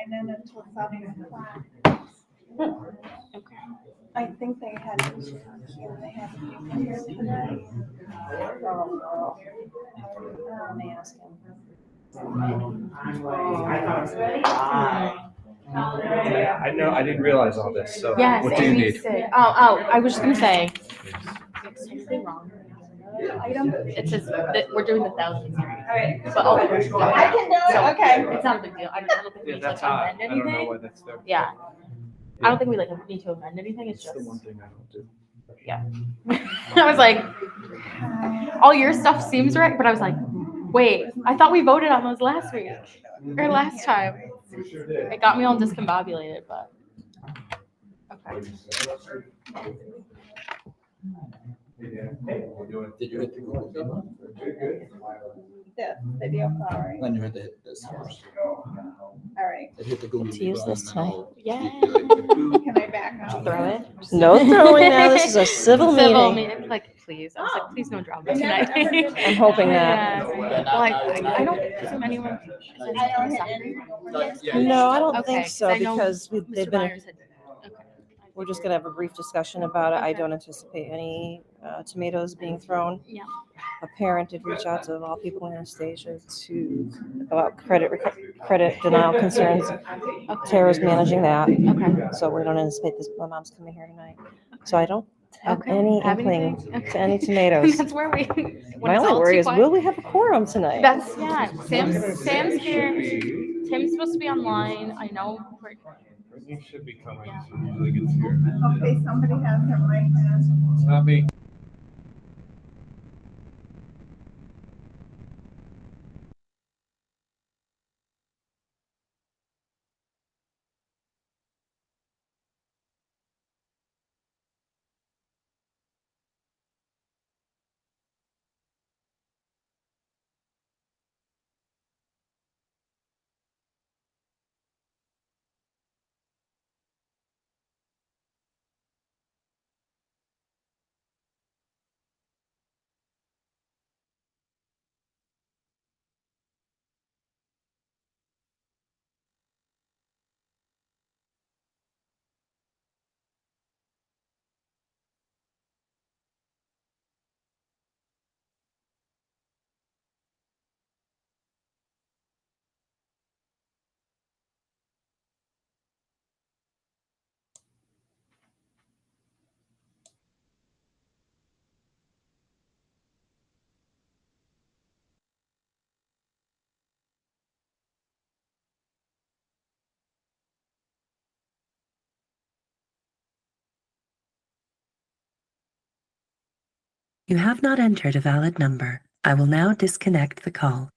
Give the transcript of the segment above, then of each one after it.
sign in until 7:00. Okay. I think they had to people here today. Let me ask him. Yeah, I know. I didn't realize all this. So Yes, what do you Amy's need? sick. Oh, I was just gonna say. It's technically wrong. Item. It says that we're doing the 1,000 series. Alright. But all the versions are. I can do it, So, okay. It's not a big deal. I don't think we Yeah, need to that's like odd. amend I don't know anything. why that's there. Yeah. I don't think we like need to amend anything. It's It's just. the one thing I don't do. Yeah. I was like, all your stuff seems right, but I was like, wait, I thought we voted on those last week or last time. We sure did. It got me all discombobulated, but okay. Did you hit the Google button? This video call, right? Then you had to hit this first. Alright, It hit the Google To use button, this and then tonight? Yeah. can I back up? Throw it. No throwing now. This is a civil meeting. Like, please. I was like, please no drama tonight. I'm hoping Yeah. not. Well, I don't assume anyone. I don't hit anything. No, I don't Okay, think 'cause so I know because Mr. they've been. Myers had. Okay. We're just gonna have a brief discussion about it. I Okay. don't anticipate any tomatoes being thrown. Yeah. A parent did reach out to of all people in Anastasia about credit denial concerns. Tara's managing that, Okay. so we don't anticipate this. My mom's coming here tonight, so I don't have Okay. any Have inkling anything? to any tomatoes. That's where we. when My it's only all worry too is, quiet. will we have a quorum tonight? That's Sam's here. Tim's supposed to be online. I know. Brittany should be coming. Yeah. She usually gets here. Okay, somebody has their mic on. It's not me. You have not entered a valid number. I will now disconnect the call.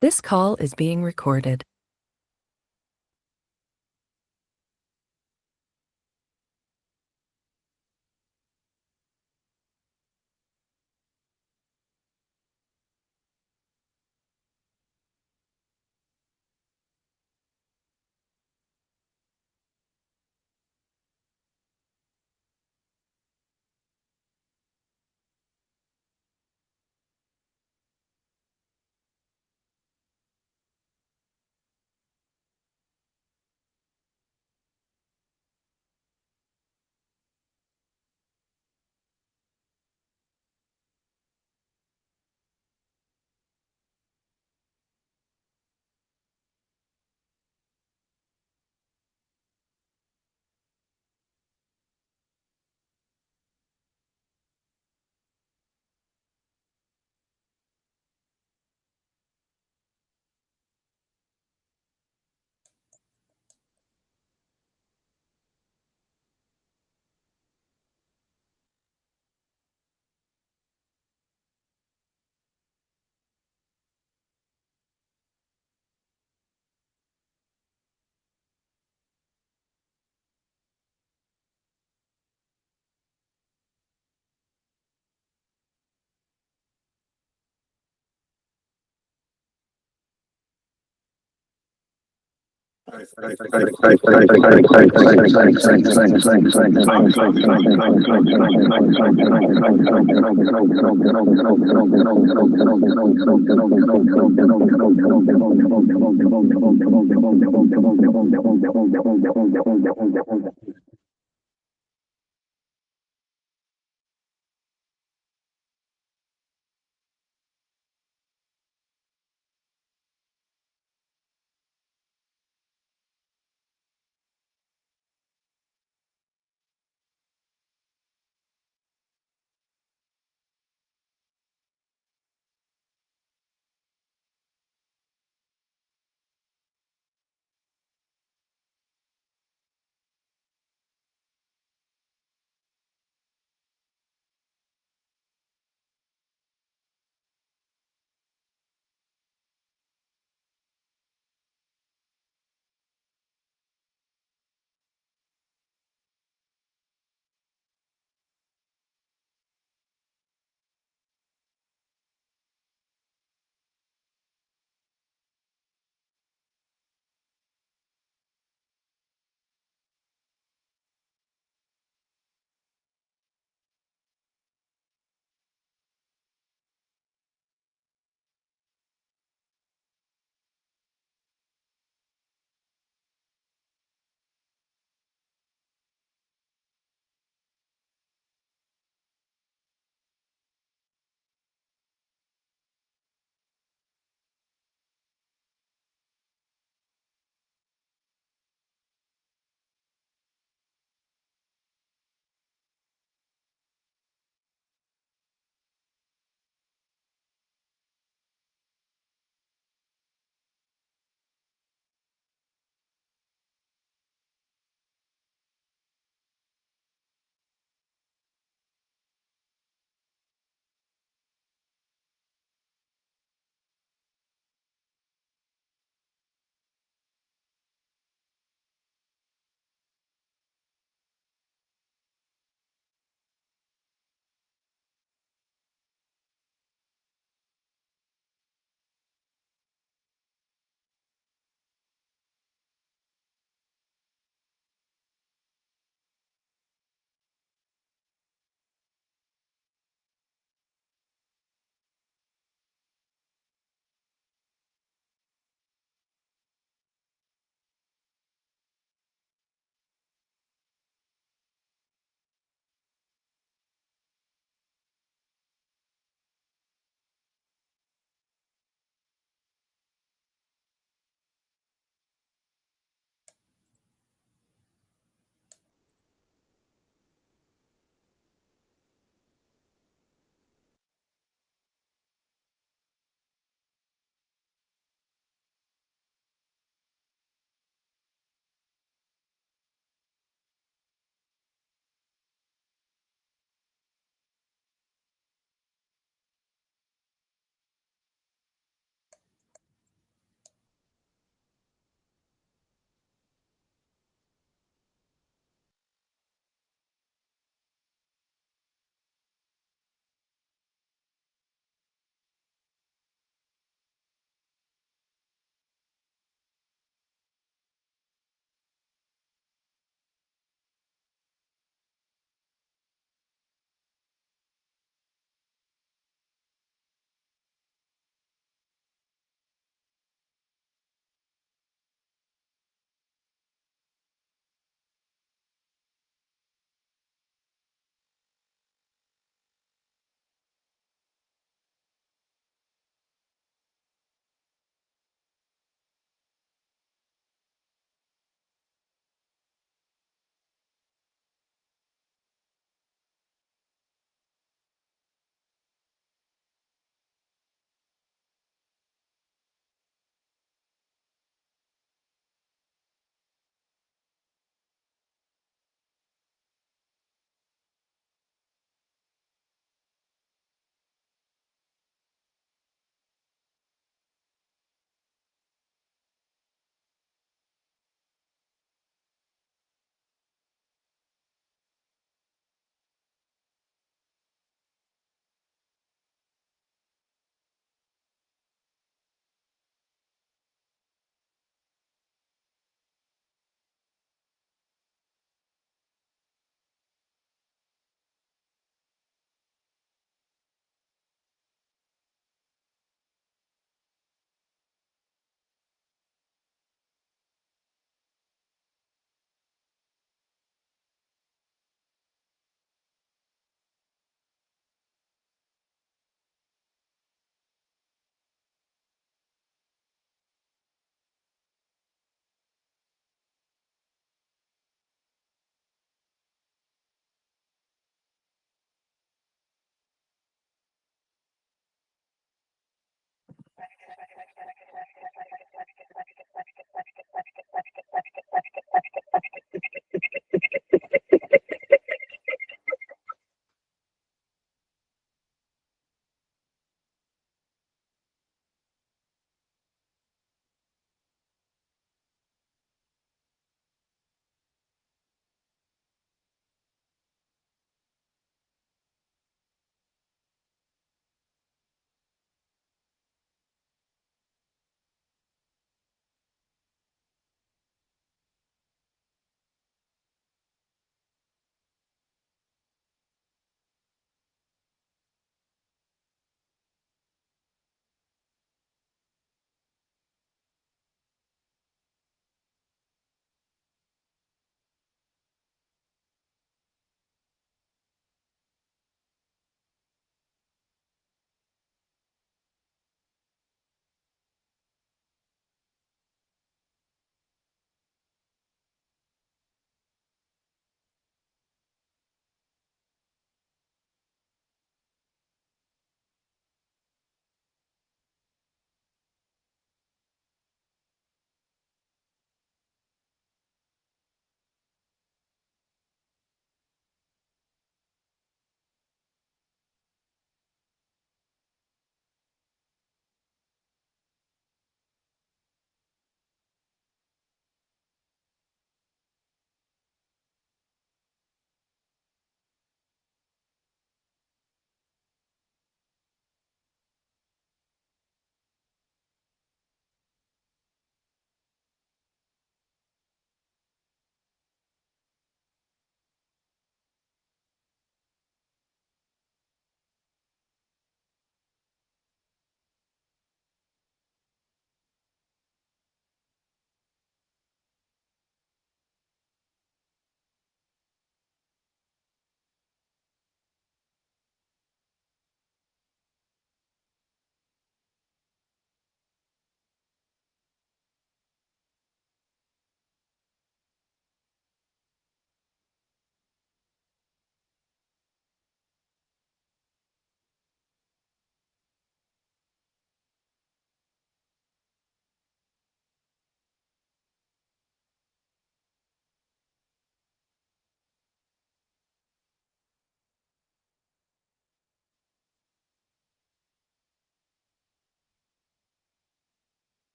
This call is being recorded.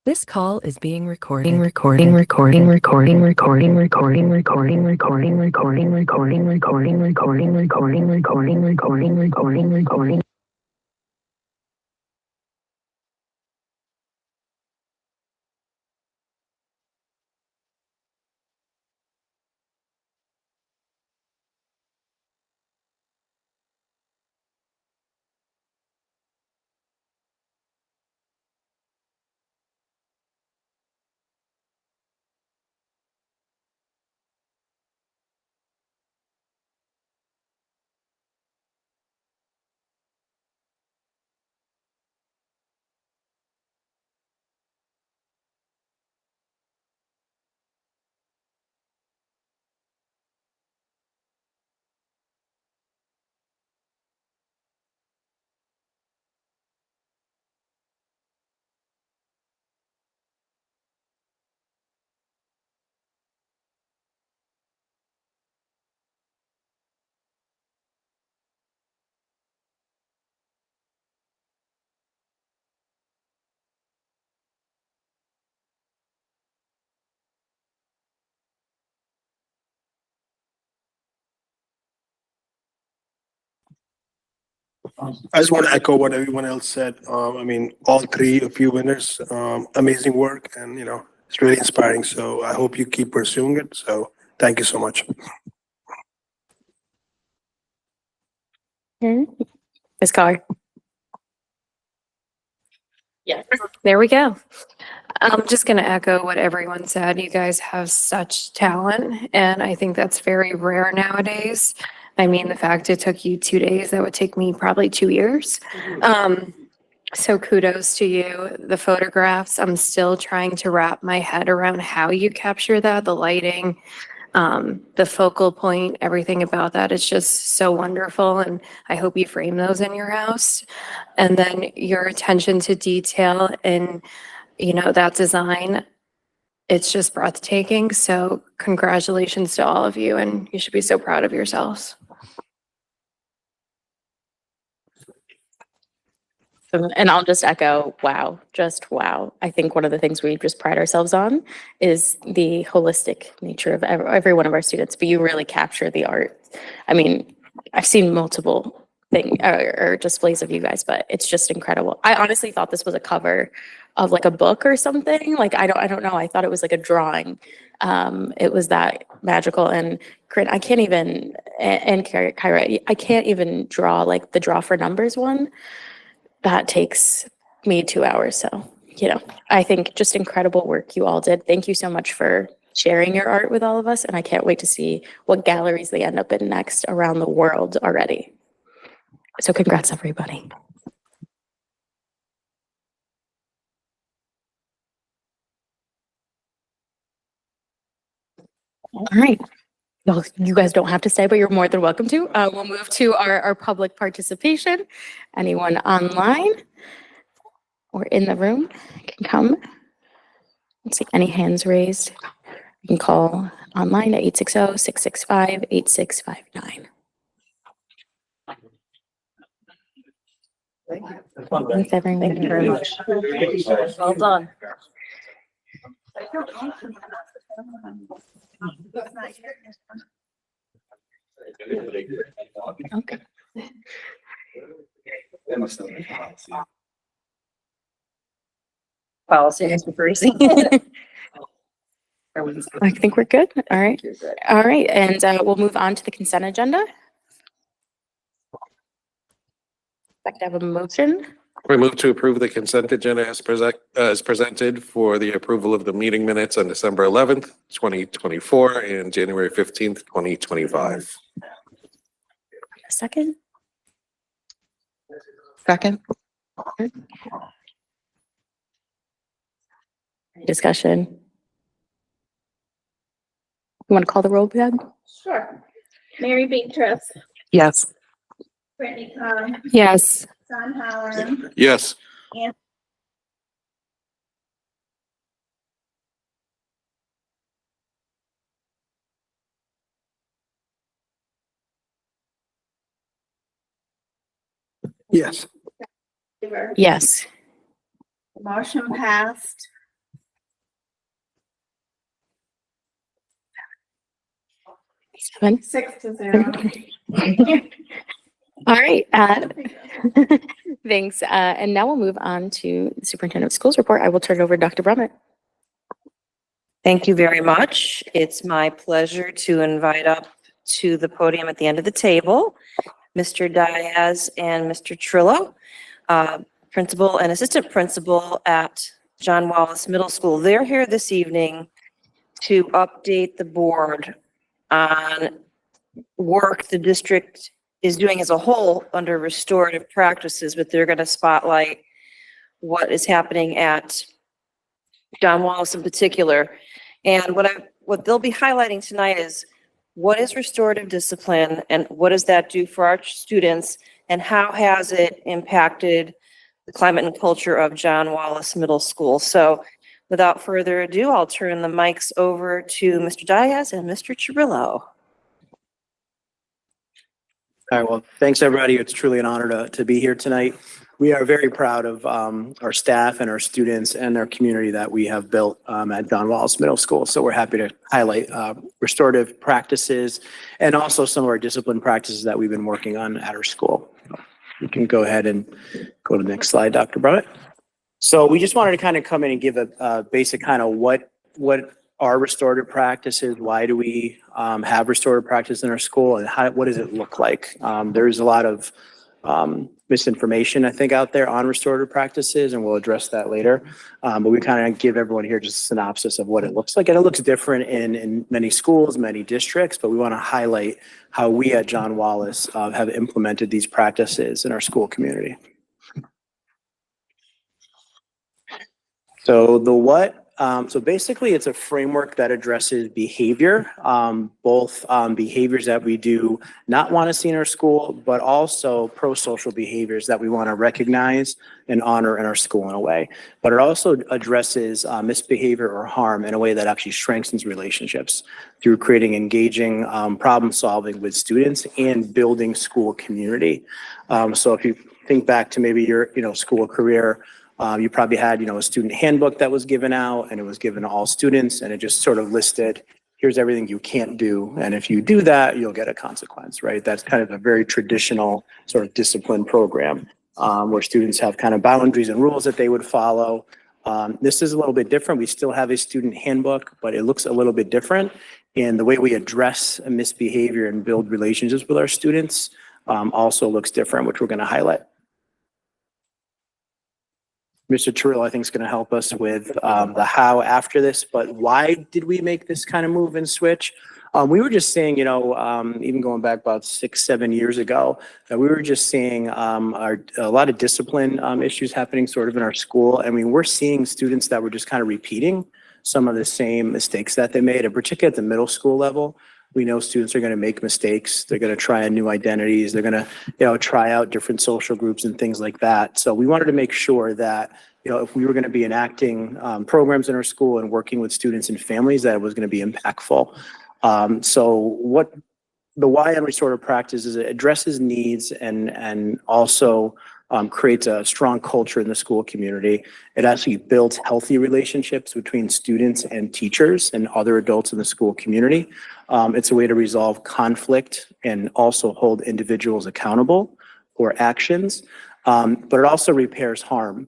This call is being recording, recording, recording, recording, recording, recording, recording, recording, recording, recording, recording, recording, recording, recording, recording, recording, recording. I just want to echo what everyone else said. I mean, all three of you winners, amazing work, and it's really inspiring. So I hope you keep pursuing it. So thank you so much. Ms. Carr. Yeah. There we go. I'm just going to echo what everyone said. You guys have such talent, and I think that's very rare nowadays. I mean, the fact it took you 2 days, that would take me probably 2 years. So kudos to you. The photographs, I'm still trying to wrap my head around how you capture that, the lighting, the focal point, everything about that is just so wonderful. And I hope you frame those in your house. And then your attention to detail and, that design, it's just breathtaking. So congratulations to all of you, and you should be so proud of yourselves. And I'll just echo, wow, just wow. I think one of the things we just pride ourselves on is the holistic nature of every one of our students, but you really capture the art. I mean, I've seen multiple things or displays of you guys, but it's just incredible. I honestly thought this was a cover of like a book or something. Like, I don't know. I thought it was like a drawing. It was that magical. And Corinne, I can't even, and Kyra, I can't even draw like the draw for numbers one. That takes me 2 hours. So, I think just incredible work you all did. Thank you so much for sharing your art with all of us. And I can't wait to see what galleries they end up in next around the world already. So congrats, everybody. All right. Well, you guys don't have to stay, but you're more than welcome to. We'll move to our public participation. Anyone online or in the room can come. Let's see, any hands raised? You can call online at 860-665-8659. Thanks, everyone. Thank you very much. Well done. Okay. Policy is crazy. I think we're good. All right. All right. And we'll move on to the consent agenda. Like to have a motion. We move to approve the consent agenda as presented for the approval of the meeting minutes on December 11th, 2024 and January 15th, 2025. A second. Second. Discussion. You want to call the roll, Deb? Sure. Mary Beatrice, Yes. Brittany Carr, Yes. John Howard, Yes. Yes. Weaver. Yes. Motion passed 7. 6-0. All right. Thanks. And now we'll move on to the Superintendent of Schools report. I will turn it over to Dr. Brummett. Thank you very much. It's my pleasure to invite up to the podium at the end of the table, Mr. Diaz and Mr. Trillo, principal and assistant principal at John Wallace Middle School. They're here this evening to update the board on work the district is doing as a whole under restorative practices, but they're going to spotlight what is happening at John Wallace in particular. And what they'll be highlighting tonight is what is restorative discipline and what does that do for our students and how has it impacted the climate and culture of John Wallace Middle School. So without further ado, I'll turn the mics over to Mr. Diaz and Mr. Chirillo. All right, well, thanks, everybody. It's truly an honor to be here tonight. We are very proud of our staff and our students and our community that we have built at John Wallace Middle School. So we're happy to highlight restorative practices and also some of our discipline practices that we've been working on at our school. You can go ahead and go to the next slide, Dr. Brummett. So we just wanted to kind of come in and give a basic kind of what are restorative practices, why do we have restorative practice in our school, and what does it look like? There's a lot of misinformation, I think, out there on restorative practices, and we'll address that later. But we kind of give everyone here just a synopsis of what it looks like. And it looks different in many schools, many districts, but we want to highlight how we at John Wallace have implemented these practices in our school community. So the what? So basically it's a framework that addresses behavior, both behaviors that we do not want to see in our school, but also pro-social behaviors that we want to recognize and honor in our school in a way. But it also addresses misbehavior or harm in a way that actually strengthens relationships through creating engaging problem solving with students and building school community. So if you think back to maybe your school career, you probably had, a student handbook that was given out and it was given to all students and it just sort of listed, here's everything you can't do. And if you do that, you'll get a consequence, right? That's kind of a very traditional sort of discipline program where students have kind of boundaries and rules that they would follow. This is a little bit different. We still have a student handbook, but it looks a little bit different. And the way we address a misbehavior and build relationships with our students also looks different, which we're going to highlight. Mr. Trillo, I think, is going to help us with the how after this, but why did we make this kind of move and switch? We were just seeing, even going back about 6-7 years ago, that we were just seeing a lot of discipline issues happening sort of in our school. I mean, we're seeing students that were just kind of repeating some of the same mistakes that they made, and particularly at the middle school level. We know students are going to make mistakes. They're going to try on new identities. They're going to, try out different social groups and things like that. So we wanted to make sure that, if we were going to be enacting programs in our school and working with students and families, that it was going to be impactful. So what the why on restorative practice is it addresses needs and also creates a strong culture in the school community. It actually builds healthy relationships between students and teachers and other adults in the school community. It's a way to resolve conflict and also hold individuals accountable for actions, but it also repairs harm.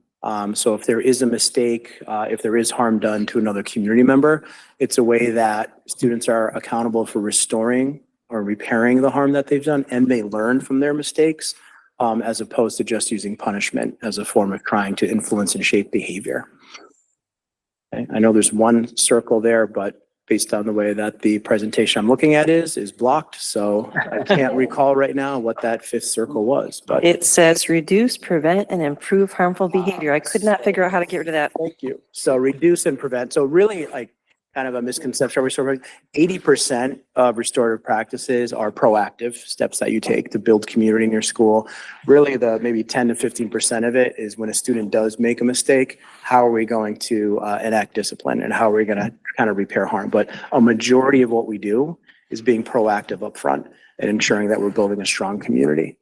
So if there is a mistake, if there is harm done to another community member, it's a way that students are accountable for restoring or repairing the harm that they've done, and they learn from their mistakes, as opposed to just using punishment as a form of trying to influence and shape behavior. Okay. I know there's one circle there, but based on the way that the presentation I'm looking at is blocked, so I can't recall right now what that fifth circle was, but. It says reduce, prevent, and improve harmful behavior. I could not figure out how to get rid of that. Thank you. So reduce and prevent. So really, like, kind of a misconception. 80% of restorative practices are proactive steps that you take to build community in your school. Really, the maybe 10 to 15% of it is when a student does make a mistake, how are we going to enact discipline and how are we going to kind of repair harm? But a majority of what we do is being proactive up front and ensuring that we're building a strong community.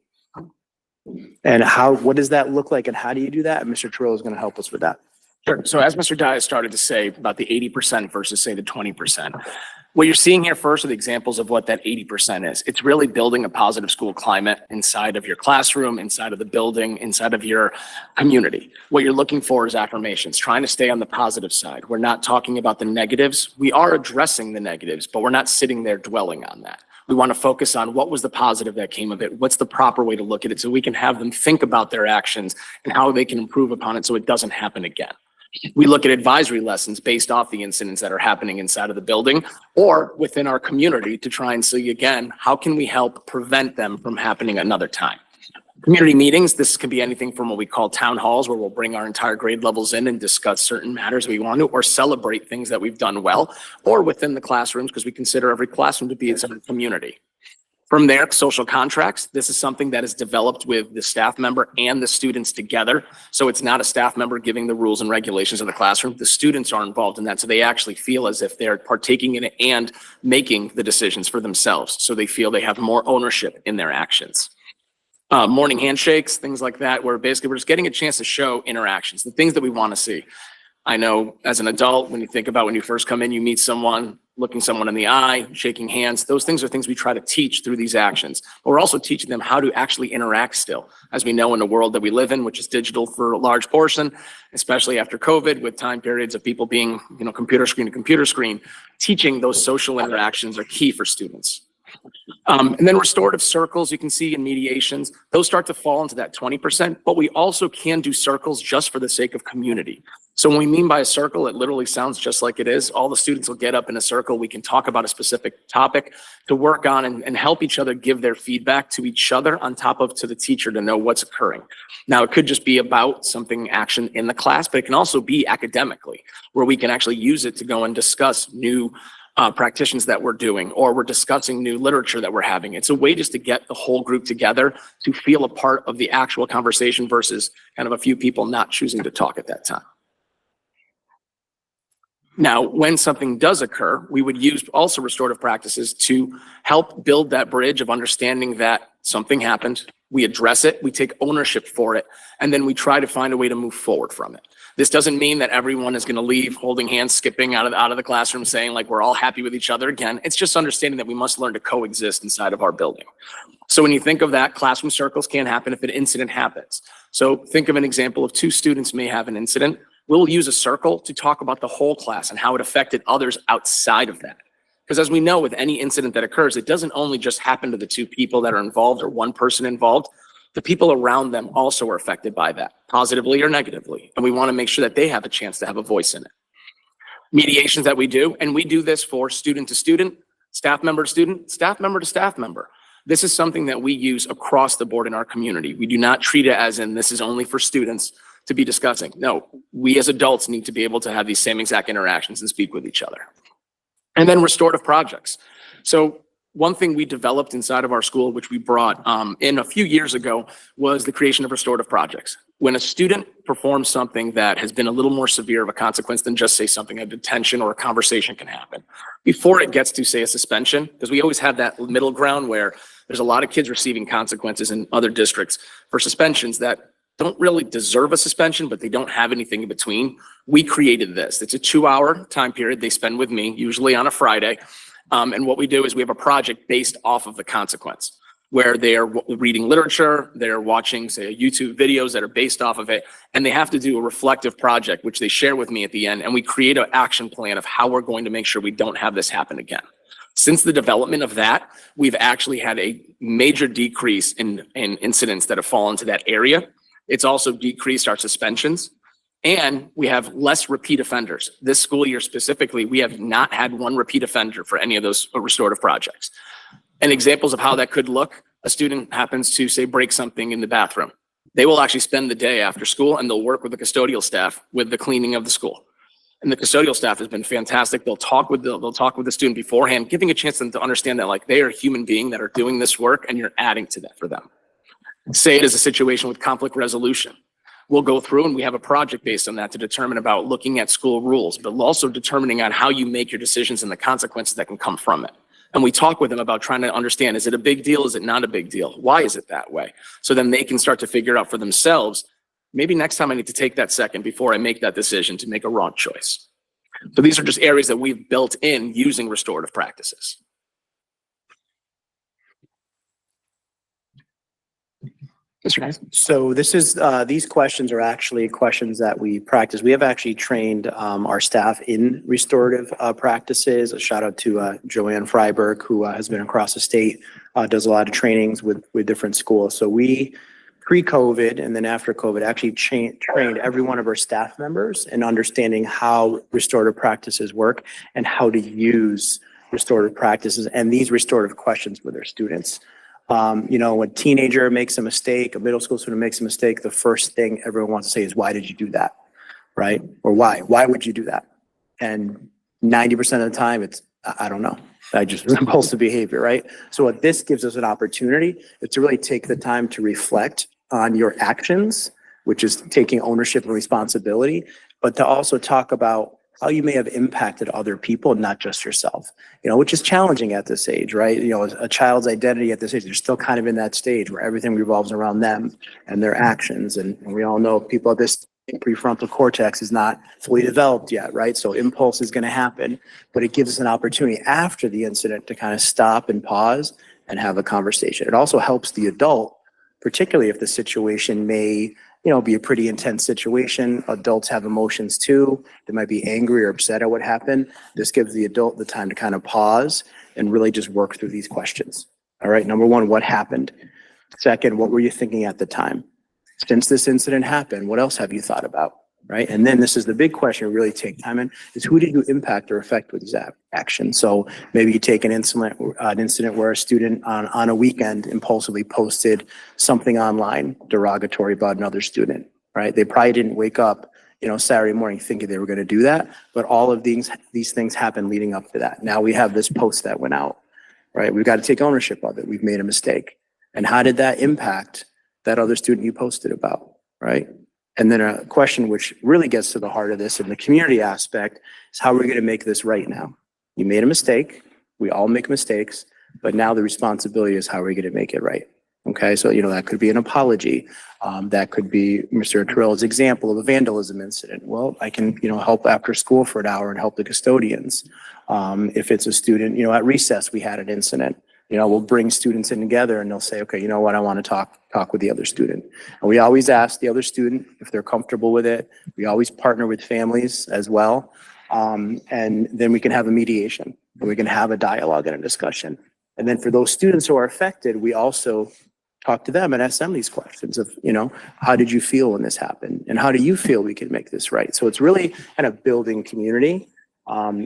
And what does that look like and how do you do that? And Mr. Trillo is going to help us with that. Sure. So as Mr. Dias started to say about the 80% versus say the 20%, What you're seeing here first are the examples of what that 80% is. It's really building a positive school climate inside of your classroom, inside of the building, inside of your community. What you're looking for is affirmations, trying to stay on the positive side. We're not talking about the negatives. We are addressing the negatives, but we're not sitting there dwelling on that. We want to focus on what was the positive that came of it, what's the proper way to look at it, so we can have them think about their actions and how they can improve upon it so it doesn't happen again. We look at advisory lessons based off the incidents that are happening inside of the building or within our community to try and see, again, how can we help prevent them from happening another time? Community meetings, this can be anything from what we call town halls, where we'll bring our entire grade levels in and discuss certain matters we want to, or celebrate things that we've done well, or within the classrooms, because we consider every classroom to be its own community. From there, social contracts. This is something that is developed with the staff member and the students together. So it's not a staff member giving the rules and regulations of the classroom. The students are involved in that. So they actually feel as if they're partaking in it and making the decisions for themselves. So they feel they have more ownership in their actions. Morning handshakes, things like that, where basically we're just getting a chance to show interactions, the things that we want to see. I know as an adult, when you think about when you first come in, you meet someone, looking someone in the eye, shaking hands. Those things are things we try to teach through these actions. But we're also teaching them how to actually interact still. As we know in the world that we live in, which is digital for a large portion, especially after COVID, with time periods of people being, computer screen to computer screen, teaching those social interactions are key for students. And then restorative circles, you can see in mediations, those start to fall into that 20%, but we also can do circles just for the sake of community. So when we mean by a circle, it literally sounds just like it is. All the students will get up in a circle. We can talk about a specific topic to work on and help each other give their feedback to each other on top of to the teacher to know what's occurring. Now, it could just be about something action in the class, but it can also be academically, where we can actually use it to go and discuss new practitioners that we're doing, or we're discussing new literature that we're having. It's a way just to get the whole group together to feel a part of the actual conversation versus kind of a few people not choosing to talk at that time. Now, when something does occur, we would use also restorative practices to help build that bridge of understanding that something happened, we address it, we take ownership for it, and then we try to find a way to move forward from it. This doesn't mean that everyone is going to leave holding hands, skipping out of the classroom, saying like we're all happy with each other again. It's just understanding that we must learn to coexist inside of our building. So when you think of that, classroom circles can happen if an incident happens. So think of an example of two students may have an incident. We'll use a circle to talk about the whole class and how it affected others outside of that. Because as we know, with any incident that occurs, it doesn't only just happen to the two people that are involved or one person involved. The people around them also are affected by that, positively or negatively. And we want to make sure that they have a chance to have a voice in it. Mediations that we do, and we do this for student to student, staff member to student, staff member to staff member. This is something that we use across the board in our community. We do not treat it as in this is only for students to be discussing. No, we as adults need to be able to have these same exact interactions and speak with each other. And then restorative projects. So one thing we developed inside of our school, which we brought in a few years ago, was the creation of restorative projects. When a student performs something that has been a little more severe of a consequence than just say something, a detention or a conversation can happen, before it gets to say a suspension, because we always have that middle ground where there's a lot of kids receiving consequences in other districts for suspensions that don't really deserve a suspension, but they don't have anything in between. We created this. It's a 2-hour time period they spend with me, usually on a Friday. And what we do is we have a project based off of the consequence, where they are reading literature, they're watching, say, YouTube videos that are based off of it, and they have to do a reflective project, which they share with me at the end, and we create an action plan of how we're going to make sure we don't have this happen again. Since the development of that, we've actually had a major decrease in incidents that have fallen into that area. It's also decreased our suspensions, and we have less repeat offenders. This school year specifically, we have not had one repeat offender for any of those restorative projects. And examples of how that could look, a student happens to, say, break something in the bathroom. They will actually spend the day after school and they'll work with the custodial staff with the cleaning of the school. And the custodial staff has been fantastic. They'll talk with the student beforehand, giving a chance to understand that like they are a human being that are doing this work and you're adding to that for them. Say it is a situation with conflict resolution. We'll go through and we have a project based on that to determine about looking at school rules, but also determining on how you make your decisions and the consequences that can come from it. And we talk with them about trying to understand, is it a big deal? Is it not a big deal? Why is it that way? So then they can start to figure out for themselves, maybe next time I need to take that second before I make that decision to make a wrong choice. So these are just areas that we've built in using restorative practices. So this is, these questions are actually questions that we practice. We have actually trained our staff in restorative practices. A shout out to Joanne Freiberg, who has been across the state, does a lot of trainings with different schools. So we, pre-COVID and then after COVID, actually trained every one of our staff members in understanding how restorative practices work and how to use restorative practices and these restorative questions with their students. You know, when a teenager makes a mistake, a middle school student makes a mistake, the first thing everyone wants to say is, why did you do that? Right? Or why? Why would you do that? And 90% of the time it's, I don't know. I just impulsive behavior, right? So what this gives us an opportunity is to really take the time to reflect on your actions, which is taking ownership and responsibility, but to also talk about how you may have impacted other people, not just yourself, you know, which is challenging at this age, right? You know, a child's identity at this age, they're still kind of in that stage where everything revolves around them and their actions. And we all know people at this prefrontal cortex is not fully developed yet, right? So impulse is going to happen, but it gives us an opportunity after the incident to kind of stop and pause and have a conversation. It also helps the adult, particularly if the situation may, you know, be a pretty intense situation. Adults have emotions too. They might be angry or upset at what happened. This gives the adult the time to kind of pause and really just work through these questions. All right, number one, what happened? Second, what were you thinking at the time? Since this incident happened, what else have you thought about? Right? And then this is the big question, really take time in, is who did you impact or affect with these actions? So maybe you take an incident where a student on a weekend impulsively posted something online derogatory about another student, right? They probably didn't wake up, you know, Saturday morning thinking they were going to do that, but all of these things happen leading up to that. Now we have this post that went out, right? We've got to take ownership of it. We've made a mistake. And how did that impact that other student you posted about, right? And then a question which really gets to the heart of this in the community aspect is how we're going to make this right now. You made a mistake. We all make mistakes, but now the responsibility is how are we going to make it right? Okay, so, you know, that could be an apology. That could be Mr. Terrell's example of a vandalism incident. Well, I can, you know, help after school for an hour and help the custodians. If it's a student, you know, at recess, we had an incident. You know, we'll bring students in together and they'll say, okay, you know what, I want to talk with the other student. And we always ask the other student if they're comfortable with it. We always partner with families as well. And then we can have a mediation and we can have a dialogue and a discussion. And then for those students who are affected, we also talk to them and ask them these questions of, you know, how did you feel when this happened? And how do you feel we can make this right? So it's really kind of building community.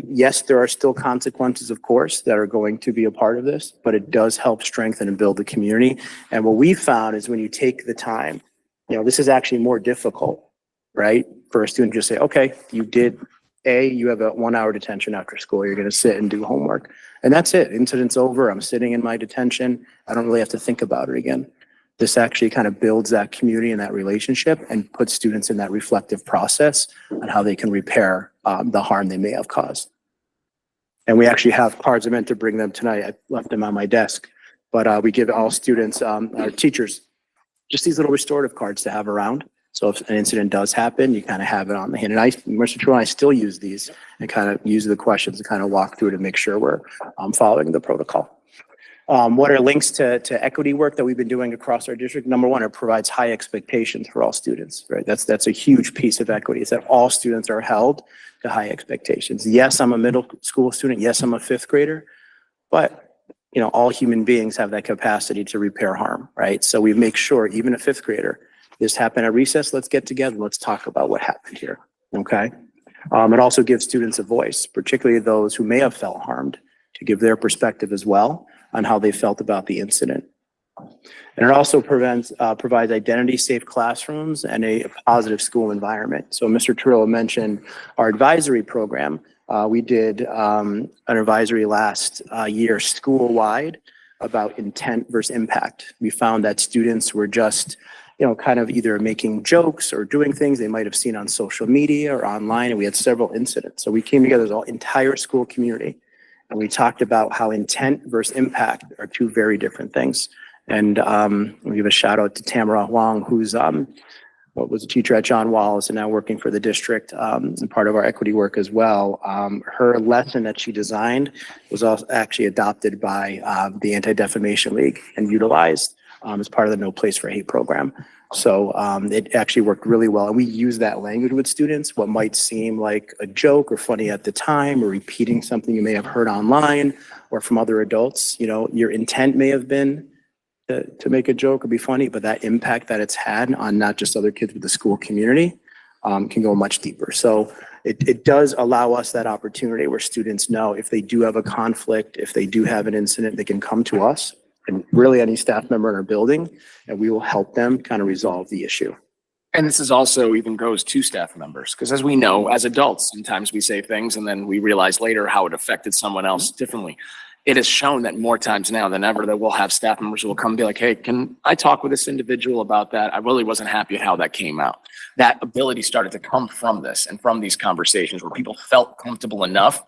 Yes, there are still consequences, of course, that are going to be a part of this, but it does help strengthen and build the community. And what we found is when you take the time, you know, this is actually more difficult, right? For a student to just say, okay, you did A, you have a 1 hour detention after school, you're going to sit and do homework. And that's it. Incident's over. I'm sitting in my detention. I don't really have to think about it again. This actually kind of builds that community and that relationship and puts students in that reflective process on how they can repair the harm they may have caused. And we actually have cards. I meant to bring them tonight. I left them on my desk, but we give all students, our teachers, just these little restorative cards to have around. So if an incident does happen, you kind of have it on the hand. And Mr. True and I still use these and kind of use the questions to kind of walk through to make sure we're following the protocol. What are links to equity work that we've been doing across our district? Number one, it provides high expectations for all students, right? That's a huge piece of equity, is that all students are held to high expectations. Yes, I'm a middle school student. Yes, I'm a fifth grader, but you know, all human beings have that capacity to repair harm, right? So we make sure even a fifth grader, this happened at recess, let's get together, let's talk about what happened here, okay? It also gives students a voice, particularly those who may have felt harmed, to give their perspective as well on how they felt about the incident. And it also provides identity safe classrooms and a positive school environment. So Mr. Turillo mentioned our advisory program. We did an advisory last year school-wide about intent versus impact. We found that students were just, you know, kind of either making jokes or doing things they might have seen on social media or online, and we had several incidents. So we came together as an entire school community, and we talked about how intent versus impact are two very different things. And we give a shout out to Tamara Huang, who's what was a teacher at John Wallace and now working for the district, and part of our equity work as well. Her lesson that she designed was also actually adopted by the Anti-Defamation League and utilized as part of the No Place for Hate program. So it actually worked really well. And we use that language with students, what might seem like a joke or funny at the time, or repeating something you may have heard online or from other adults. You know, your intent may have been to make a joke or be funny, but that impact that it's had on not just other kids, but the school community can go much deeper. So it does allow us that opportunity where students know if they do have a conflict, if they do have an incident, they can come to us and really any staff member in our building, and we will help them kind of resolve the issue. And this is also even goes to staff members, because as we know, as adults, sometimes we say things and then we realize later how it affected someone else differently. It is shown that more times now than ever that we'll have staff members who will come and be like, hey, can I talk with this individual about that? I really wasn't happy at how that came out. That ability started to come from this and from these conversations where people felt comfortable enough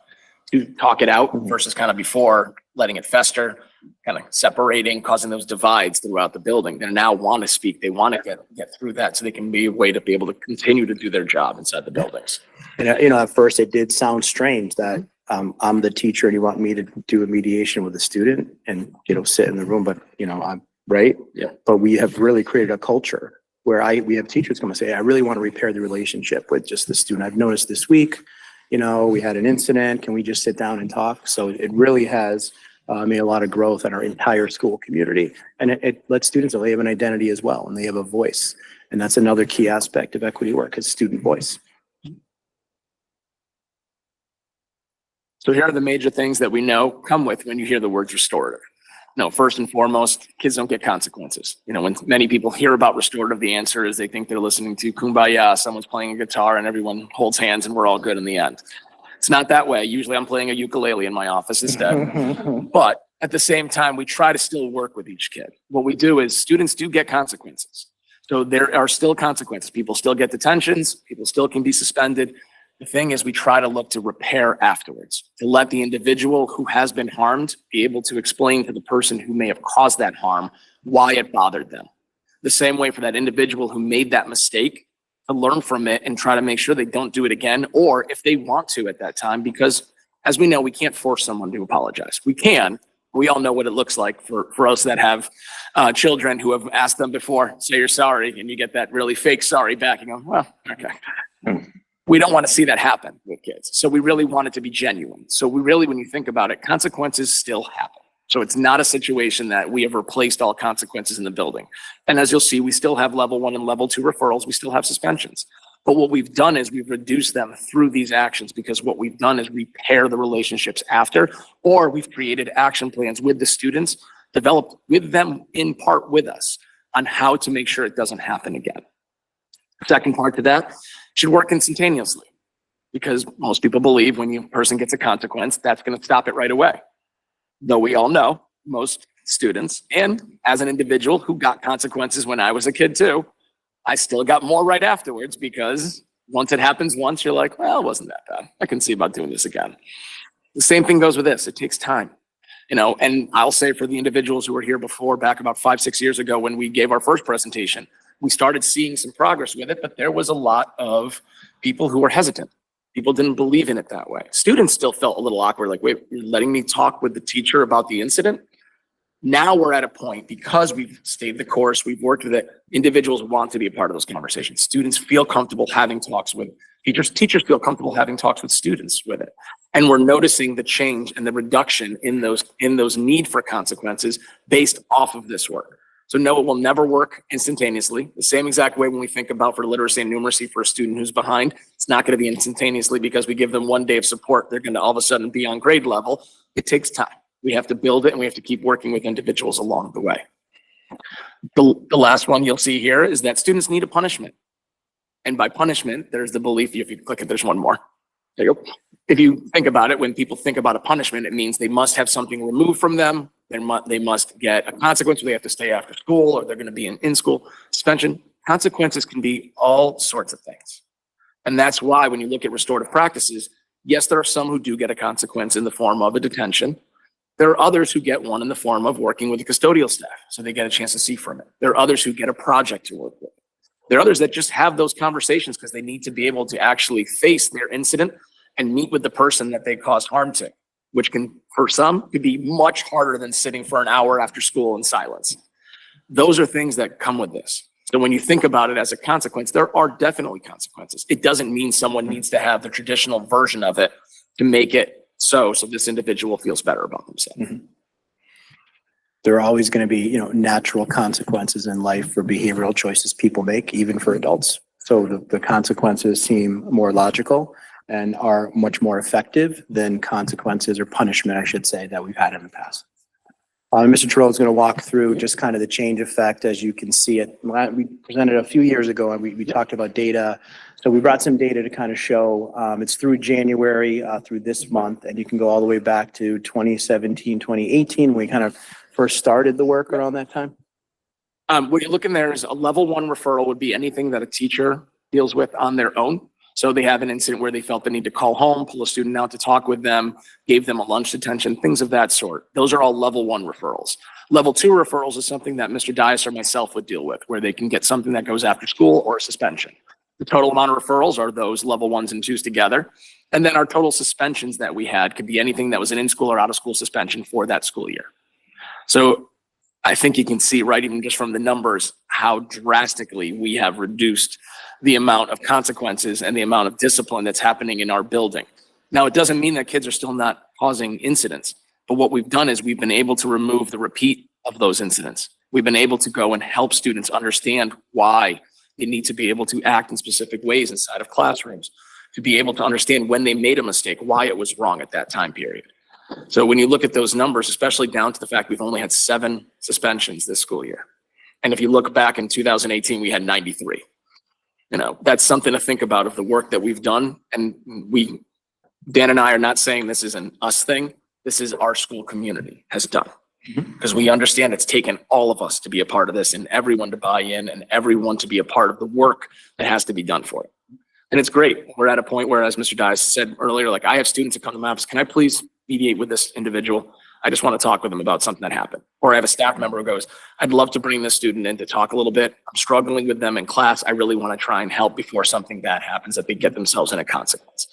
to talk it out versus kind of before letting it fester, kind of separating, causing those divides throughout the building. They now want to speak. They want to get through that so they can be a way to be able to continue to do their job inside the buildings. And, you know, at first it did sound strange that I'm the teacher and you want me to do a mediation with a student and, you know, sit in the room, but, you know, I'm right. Yeah. But we have really created a culture where we have teachers come and say, I really want to repair the relationship with just the student. I've noticed this week, you know, we had an incident. Can we just sit down and talk? So it really has made a lot of growth in our entire school community. And it lets students know they have an identity as well and they have a voice. And that's another key aspect of equity work is student voice. So here are the major things that we know come with when you hear the words restorative. No, first and foremost, kids don't get consequences. You know, when many people hear about restorative, the answer is they think they're listening to Kumbaya, someone's playing a guitar and everyone holds hands and we're all good in the end. It's not that way. Usually I'm playing a ukulele in my office instead. But at the same time, we try to still work with each kid. What we do is students do get consequences. So there are still consequences. People still get detentions. People still can be suspended. The thing is we try to look to repair afterwards, to let the individual who has been harmed be able to explain to the person who may have caused that harm why it bothered them. The same way for that individual who made that mistake to learn from it and try to make sure they don't do it again, or if they want to at that time, because as we know, we can't force someone to apologize. We can. We all know what it looks like for us that have children who have asked them before, say you're sorry, and you get that really fake sorry back and go, well, okay. We don't want to see that happen with kids. So we really want it to be genuine. So we really, when you think about it, consequences still happen. So it's not a situation that we have replaced all consequences in the building. And as you'll see, we still have level 1 and level 2 referrals. We still have suspensions. But what we've done is we've reduced them through these actions because what we've done is repair the relationships after, or we've created action plans with the students, developed with them in part with us on how to make sure it doesn't happen again. Second part to that, should work instantaneously because most people believe when a person gets a consequence, that's going to stop it right away. Though we all know, most students, and as an individual who got consequences when I was a kid too, I still got more right afterwards because once it happens once, you're like, well, it wasn't that bad. I can see about doing this again. The same thing goes with this. It takes time. You know, and I'll say for the individuals who were here before, back about 5-6 years ago when we gave our first presentation, we started seeing some progress with it, but there was a lot of people who were hesitant. People didn't believe in it that way. Students still felt a little awkward, like, wait, you're letting me talk with the teacher about the incident? Now we're at a point, because we've stayed the course, we've worked with it, individuals want to be a part of those conversations. Students feel comfortable having talks with teachers. Teachers feel comfortable having talks with students with it. And we're noticing the change and the reduction in those need for consequences based off of this work. So no, it will never work instantaneously. The same exact way when we think about for literacy and numeracy for a student who's behind, it's not going to be instantaneously because we give them 1 day of support. They're going to all of a sudden be on grade level. It takes time. We have to build it and we have to keep working with individuals along the way. The last one you'll see here is that students need a punishment. And by punishment, there's the belief, if you click it, there's one more. There you go. If you think about it, when people think about a punishment, it means they must have something removed from them. They must get a consequence, or they have to stay after school, or they're going to be in school suspension. Consequences can be all sorts of things. And that's why when you look at restorative practices, yes, there are some who do get a consequence in the form of a detention. There are others who get one in the form of working with the custodial staff, so they get a chance to see from it. There are others who get a project to work with. There are others that just have those conversations because they need to be able to actually face their incident and meet with the person that they caused harm to, which can, for some, could be much harder than sitting for an hour after school in silence. Those are things that come with this. So when you think about it as a consequence, there are definitely consequences. It doesn't mean someone needs to have the traditional version of it to make it so this individual feels better about themselves. There are always going to be, you know, natural consequences in life for behavioral choices people make, even for adults. So the consequences seem more logical and are much more effective than consequences or punishment, I should say, that we've had in the past. Mr. Terrell is going to walk through just kind of the change effect as you can see it. We presented a few years ago and we talked about data. So we brought some data to kind of show it's through January through this month, and you can go all the way back to 2017, 2018. We kind of first started the work around that time. What you're looking there is a level 1 referral would be anything that a teacher deals with on their own. So they have an incident where they felt the need to call home, pull a student out to talk with them, gave them a lunch detention, things of that sort. Those are all level 1 referrals. Level 2 referrals is something that Mr. Dias or myself would deal with, where they can get something that goes after school or a suspension. The total amount of referrals are those level 1s and 2s together. And then our total suspensions that we had could be anything that was an in-school or out-of-school suspension for that school year. So I think you can see, right, even just from the numbers, how drastically we have reduced the amount of consequences and the amount of discipline that's happening in our building. Now, it doesn't mean that kids are still not causing incidents, but what we've done is we've been able to remove the repeat of those incidents. We've been able to go and help students understand why they need to be able to act in specific ways inside of classrooms, to be able to understand when they made a mistake, why it was wrong at that time period. So when you look at those numbers, especially down to the fact we've only had 7 suspensions this school year. And if you look back in 2018, we had 93. You know, that's something to think about of the work that we've done. And Dan and I are not saying this is an us thing. This is our school community has done. Because we understand it's taken all of us to be a part of this and everyone to buy in and everyone to be a part of the work that has to be done for it. And it's great. We're at a point where, as Mr. Dias said earlier, like I have students that come to my office, can I please mediate with this individual? I just want to talk with them about something that happened. Or I have a staff member who goes, I'd love to bring this student in to talk a little bit. I'm struggling with them in class. I really want to try and help before something bad happens, that they get themselves in a consequence.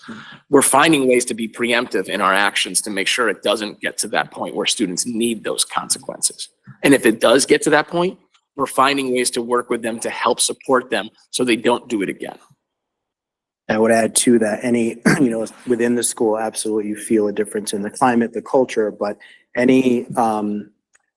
We're finding ways to be preemptive in our actions to make sure it doesn't get to that point where students need those consequences. And if it does get to that point, we're finding ways to work with them to help support them so they don't do it again. I would add to that any, you know, within the school, absolutely you feel a difference in the climate, the culture, but any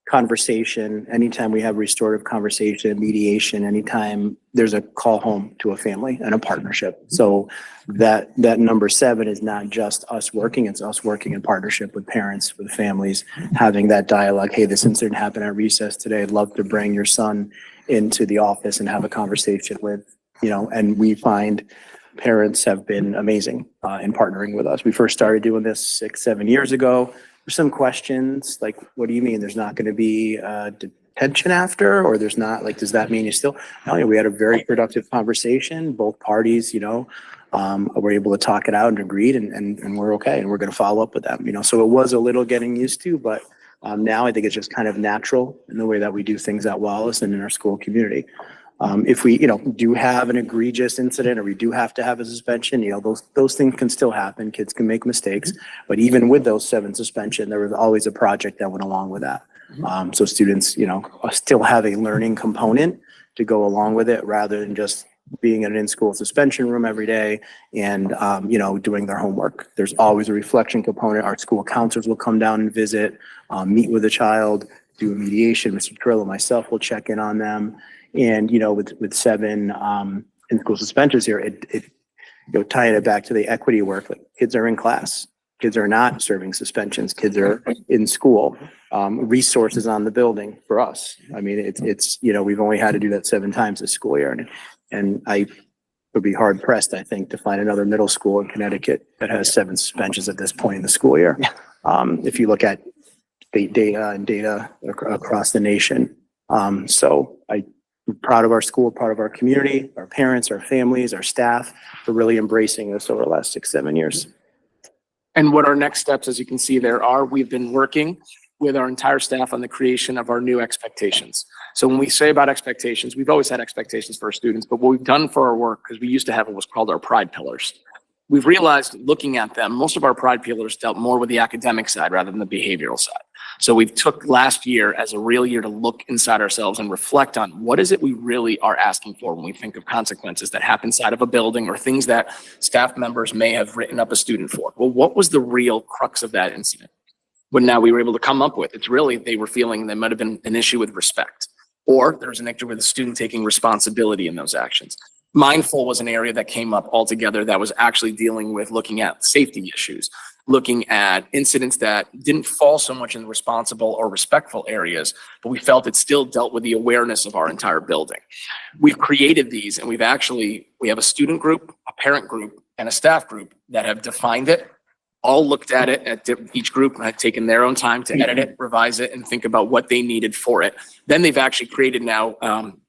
conversation, anytime we have restorative conversation, mediation, anytime there's a call home to a family and a partnership. So that number 7 is not just us working, it's us working in partnership with parents, with families, having that dialogue. Hey, this incident happened at recess today. I'd love to bring your son into the office and have a conversation with, you know, and we find parents have been amazing in partnering with us. We first started doing this 6-7 years ago. There's some questions like, what do you mean there's not going to be detention after, or there's not, like, does that mean you still? No, we had a very productive conversation. Both parties, you know, were able to talk it out and agreed, and we're okay, and we're going to follow up with them. You know, so it was a little getting used to, but now I think it's just kind of natural in the way that we do things at Wallace and in our school community. If we, you know, do have an egregious incident or we do have to have a suspension, you know, those things can still happen. Kids can make mistakes, but even with those 7 suspension, there was always a project that went along with that. So students, you know, still have a learning component to go along with it rather than just being in an in-school suspension room every day and, you know, doing their homework. There's always a reflection component. Our school counselors will come down and visit, meet with a child, do a mediation. Mr. Trillo, myself will check in on them. And, you know, with 7 in-school suspensions here, it you know, tying it back to the equity work, like kids are in class. Kids are not serving suspensions. Kids are in school. Resources on the building for us. I mean, it's you know, we've only had to do that 7 times this school year. And I would be hard pressed, I think, to find another middle school in Connecticut that has 7 suspensions at this point in the school year. If you look at state data and data across the nation. So I'm proud of our school, proud of our community, our parents, our families, our staff for really embracing this over the last 6-7 years. And what our next steps, as you can see there, are we've been working with our entire staff on the creation of our new expectations. So when we say about expectations, we've always had expectations for our students, but what we've done for our work, because we used to have what was called our pride pillars. We've realized looking at them, most of our pride pillars dealt more with the academic side rather than the behavioral side. So we took last year as a real year to look inside ourselves and reflect on what is it we really are asking for when we think of consequences that happen inside of a building or things that staff members may have written up a student for. Well, what was the real crux of that incident? When now we were able to come up with, it's really, they were feeling there might have been an issue with respect, or there was an issue with the student taking responsibility in those actions. Mindful was an area that came up altogether that was actually dealing with looking at safety issues, looking at incidents that didn't fall so much in the responsible or respectful areas, but we felt it still dealt with the awareness of our entire building. We've created these and we have a student group, a parent group, and a staff group that have defined it, all looked at it at each group and had taken their own time to edit it, revise it, and think about what they needed for it. Then they've actually created now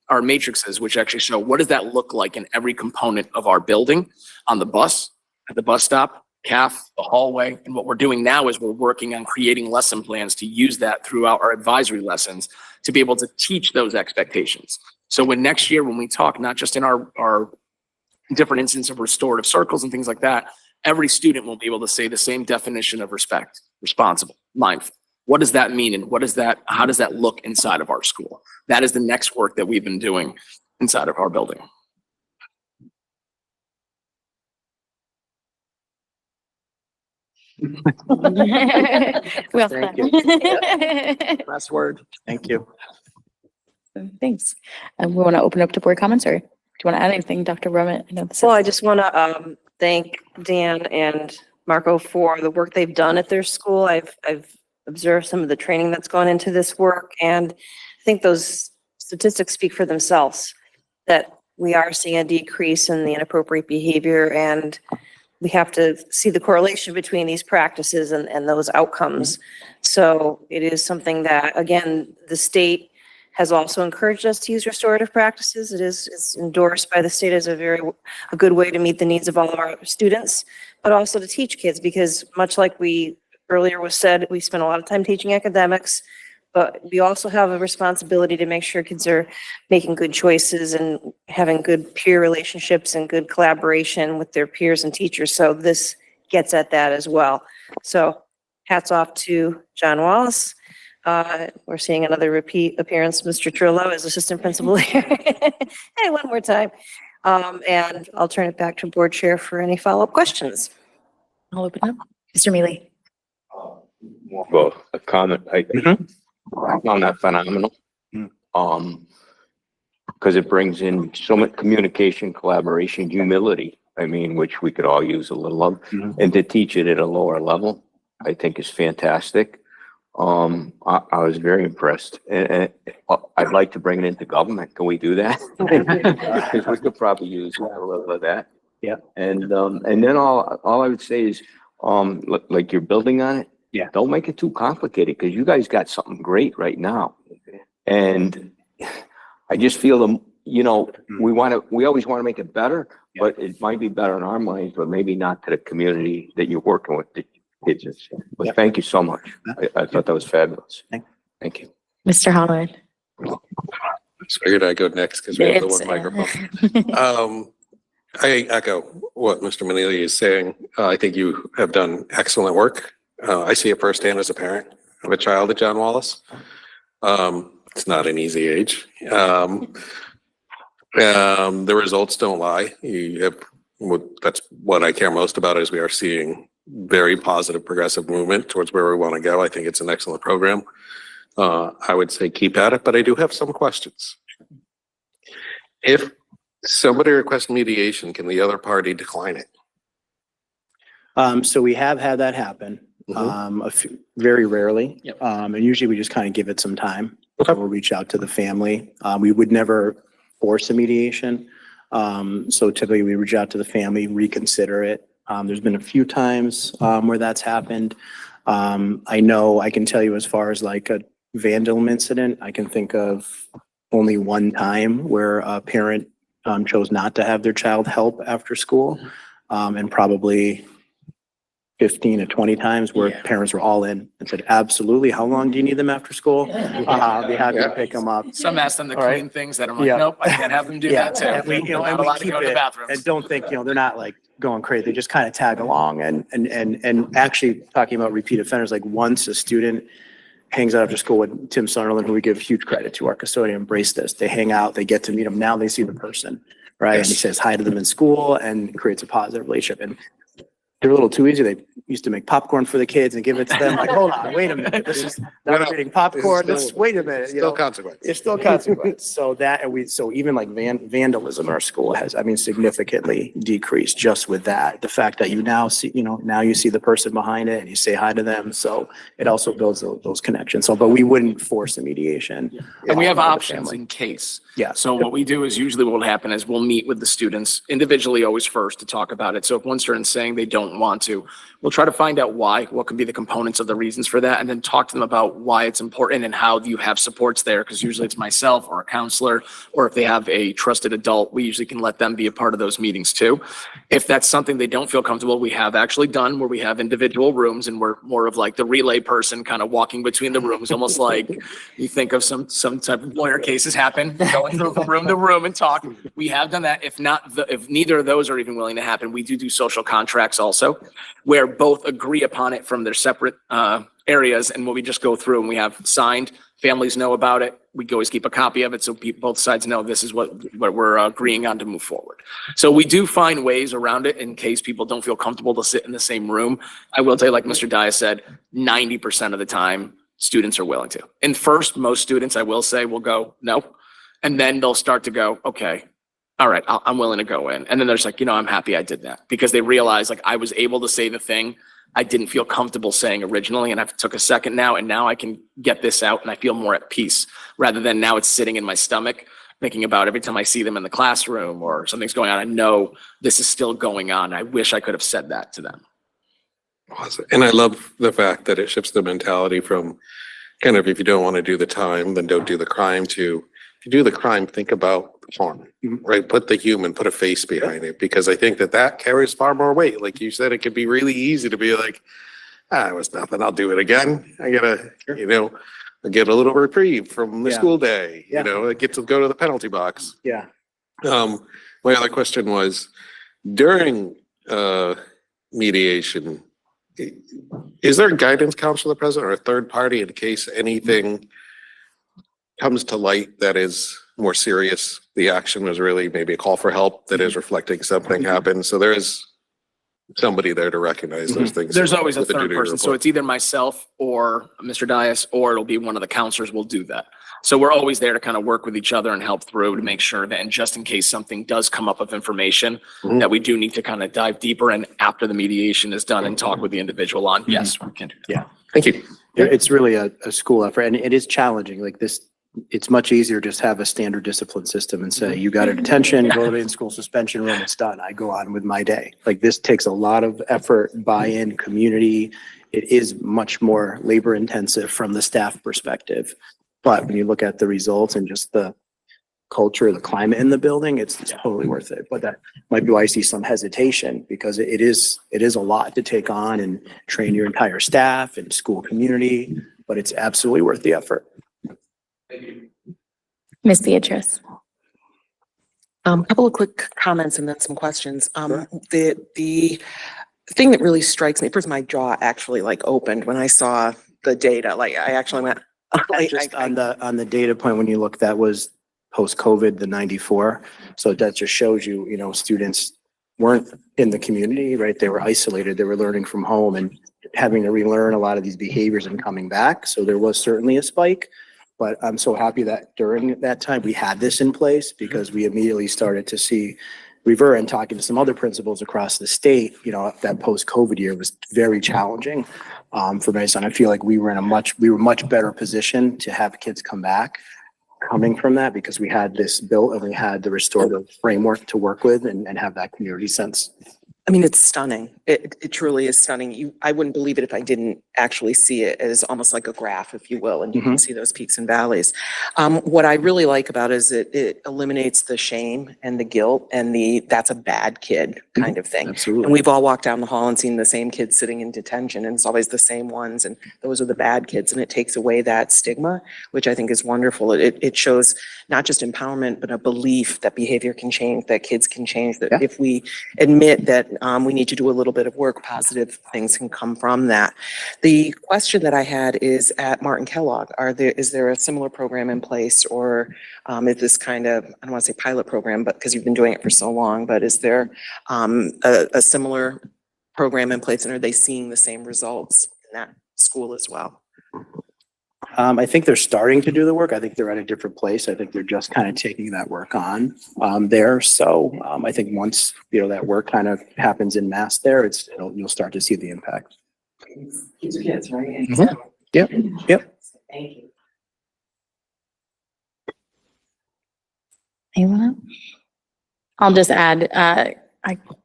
our matrices, which actually show what does that look like in every component of our building, on the bus, at the bus stop, CAF, the hallway. And what we're doing now is we're working on creating lesson plans to use that throughout our advisory lessons to be able to teach those expectations. So when next year, when we talk, not just in our different instances of restorative circles and things like that, every student will be able to say the same definition of respect, responsible, mindful. What does that mean? And how does that look inside of our school? That is the next work that we've been doing inside of our building. Well Thank done. Last word. Thank you. Thanks. We want to open up to board comments, or do you want to add anything, Dr. Brummett? I know this Well, I is- just want to thank Dan and Marco for the work they've done at their school. I've observed some of the training that's gone into this work, and I think those statistics speak for themselves, that we are seeing a decrease in the inappropriate behavior, and we have to see the correlation between these practices and those outcomes. So it is something that, again, the state has also encouraged us to use restorative practices. It's endorsed by the state as a good way to meet the needs of all of our students, but also to teach kids, because much like earlier was said, we spend a lot of time teaching academics, but we also have a responsibility to make sure kids are making good choices and having good peer relationships and good collaboration with their peers and teachers. So this gets at that as well. So hats off to John Wallace. We're seeing another repeat appearance, Mr. Trillo as assistant principal here. Hey, one more time. And I'll turn it back to board chair for any follow-up questions. I'll open up. Mr. Mealy. Well, a comment, I found that phenomenal. Because it brings in so much communication, collaboration, humility, which we could all use a little of, and to teach it at a lower level, I think is fantastic. I was very impressed, and I'd like to bring it into government. Can we do that? Because we could probably use a little of that. Yeah. And then all I would say is, like you're building on it. Yeah. Don't make it too complicated, because you guys got something great right now. And I just feel we always want to make it better, but it might be better in our minds, but maybe not to the community that you're working with, the kids. But thank you so much. I thought that was fabulous. Thank you. Mr. Holland. I figured I'd go next because we have the one microphone. I echo what Mr. Manili is saying. I think you have done excellent work. I see it firsthand as a parent of a child at John Wallace. It's not an easy age. The results don't lie. That's what I care most about, is we are seeing very positive progressive movement towards where we want to go. I think it's an excellent program. I would say keep at it, but I do have some questions. If somebody requests mediation, can the other party decline it? So we have had that happen, very rarely. Yep. And usually we just kind of give it some time. Okay. We'll reach out to the family. We would never force a mediation. So typically we reach out to the family, reconsider it. There's been a few times where that's happened. I know I can tell you, as far as like a vandalism incident, I can think of only one time where a parent chose not to have their child help after school, and probably 15 to 20 times where parents were all in and said, absolutely. How long do you need them after school? I'll be happy to pick them up. Some ask them to All right. clean things that I'm like, Yeah. nope, I can't have them do Yeah, that too. and we, you know, They're and not we allowed to keep go to the it, bathrooms. and don't think, you know, they're not like going crazy. They just kind of tag along and actually talking about repeat offenders, like once a student hangs out after school with Tim Sunderland, who we give huge credit to, our custodian, embrace this. They hang out, they get to meet him. Now they see the person, right? And he says hi to them in school and creates a positive relationship. And they're a little too easy. They used to make popcorn for the kids and give it to them. Like, hold on, wait a minute. This is not eating popcorn. Wait a minute. You Still know, consequence. it's still consequence. So that, and so even like vandalism in our school has, I mean, significantly decreased just with that. The fact that you now see, you know, now you see the person behind it and you say hi to them. So it also builds those connections. So, but we wouldn't force a mediation. And we have on the options family. in case. Yeah. So what we do is usually what will happen is we'll meet with the students individually always first to talk about it. So if one student's saying they don't want to, we'll try to find out why, what could be the components of the reasons for that, and then talk to them about why it's important and how you have supports there. Because usually it's myself or a counselor, or if they have a trusted adult, we usually can let them be a part of those meetings too. If that's something they don't feel comfortable, we have actually done where we have individual rooms and we're more of like the relay person kind of walking between the rooms, almost like you think of some type of lawyer cases happen, going through from room to room and talk. We have done that. If not, if neither of those are even willing to happen, we do social contracts also, where both agree upon it from their separate areas, and what we just go through and we have signed, families know about it. We always keep a copy of it so both sides know this is what we're agreeing on to move forward. So we do find ways around it in case people don't feel comfortable to sit in the same room. I will tell you, like Mr. Dias said, 90% of the time, students are willing to. And first, most students, I will say, will go, no. And then they'll start to go, okay, all right, I'm willing to go in. And then they're just like, you know, I'm happy I did that, because they realize like I was able to say the thing I didn't feel comfortable saying originally, and I took a second now, and now I can get this out and I feel more at peace, rather than now it's sitting in my stomach thinking about every time I see them in the classroom or something's going on. I know this is still going on. I wish I could have said that to them. Awesome. And I love the fact that it shifts the mentality from kind of, if you don't want to do the time, then don't do the crime, to if you do the crime, think about the harm, right? Put the human, put a face behind it, because I think that carries far more weight. Like you said, it could be really easy to be like, it was nothing, I'll do it again. I gotta, you know, get a little reprieve from the school day, you know, I get to go to the penalty box. Yeah. My other question was, during mediation, is there a guidance counselor present or a third party in case anything comes to light that is more serious? The action was really maybe a call for help that is reflecting something happened. So there is somebody there to recognize those things. There's always a with the third duty person. So report. it's either myself or Mr. Dias, or it'll be one of the counselors will do that. So we're always there to kind of work with each other and help through to make sure that, and just in case something does come up of information that we do need to kind of dive deeper and after the mediation is done and talk with the individual on, yes, we can do that. Yeah. Thank you. It's really a school effort, and it is challenging. Like this, it's much easier just have a standard discipline system and say, you got a detention, go to the in-school suspension room, it's done. I go on with my day. Like this takes a lot of effort, buy-in, community. It is much more labor intensive from the staff perspective. But when you look at the results and just the culture, the climate in the building, it's totally worth it. But that might be why I see some hesitation, because it is a lot to take on and train your entire staff and school community, but it's absolutely worth the effort. Miss Beatrice. Couple of quick comments and then some questions. The thing that really strikes me, first my jaw actually like opened when I saw the data. Like I actually went. Just on the data point, when you look, that was post-COVID, the 94. So that just shows you, you know, students weren't in the community, right? They were isolated. They were learning from home and having to relearn a lot of these behaviors and coming back. So there was certainly a spike. But I'm so happy that during that time we had this in place, because we immediately started to see revert, and talking to some other principals across the state, you know, that post-COVID year was very challenging for my son. I feel like we were much better position to have kids come back coming from that, because we had this built and we had the restorative framework to work with and have that community sense. I mean, it's stunning. It truly is stunning. I wouldn't believe it if I didn't actually see it as almost like a graph, if you will, and you can see those peaks and valleys. What I really like about it is it eliminates the shame and the guilt and that's a bad kid kind of thing. Absolutely. And we've all walked down the hall and seen the same kids sitting in detention, and it's always the same ones, and those are the bad kids, and it takes away that stigma, which I think is wonderful. It shows not just empowerment, but a belief that behavior can change, that kids can change, that if we admit that we need to do a little bit of work, positive things can come from that. The question that I had is at Martin Kellogg, is there a similar program in place, or is this kind of, I don't want to say pilot program, but because you've been doing it for so long, but is there a similar program in place, and are they seeing the same results in that school as well? I think they're starting to do the work. I think they're at a different place. I think they're just kind of taking that work on there. So I think once, that work kind of happens in mass there, you'll start to see the impact. Kids are kids, right? Yep. Thank you. Anyone else? I'll just add, I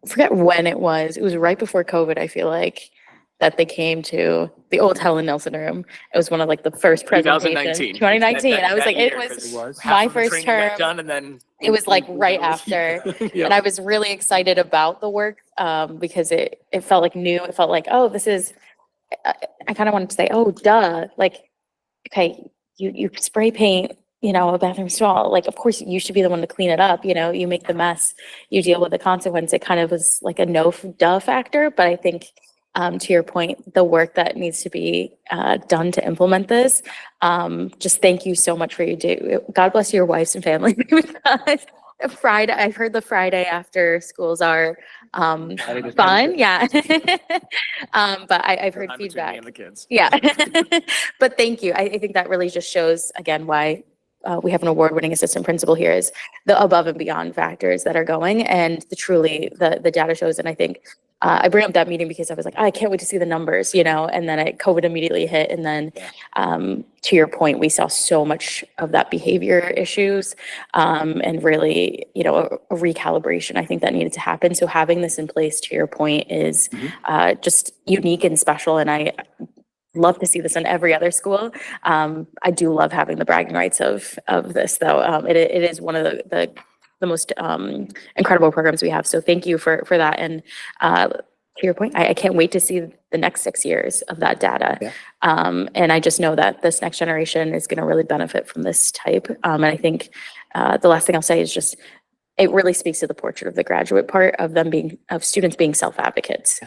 forget when it was. It was right before COVID, I feel like, that they came to the old Helen Nelson room. It was one of like the first presentations. 2019. I was like, it was my first term. Done, and then it was like right after. And I was really excited about the work because it felt like new. It felt like, oh, this is, I kind of wanted to say, oh, duh. Like, okay, you spray paint, a bathroom stall. Like, of course, you should be the one to clean it up. You make the mess, you deal with the consequence. It kind of was like a no duh factor. But I think, to your point, the work that needs to be done to implement this, just thank you so much for you do. God bless your wives and family. Because Friday, I've heard the Friday after schools are fun. Yeah. But I've heard feedback. And the kids. Yeah. But thank you. I think that really just shows, again, why we have an award-winning assistant principal here, is the above and beyond factors that are going, and the data shows. And I think I bring up that meeting because I was like, I can't wait to see the numbers, and then COVID immediately hit. And then to your point, we saw so much of that behavior issues and really, a recalibration, I think, that needed to happen. So having this in place, to your point, is just unique and special. And I love to see this in every other school. I do love having the bragging rights of this, though. It is one of the most incredible programs we have. So thank you for that. And to your point, I can't wait to see the next 6 years of that data. Yeah. And I just know that this next generation is going to really benefit from this type. And I think the last thing I'll say is just, it really speaks to the portrait of the graduate part of students being self-advocates,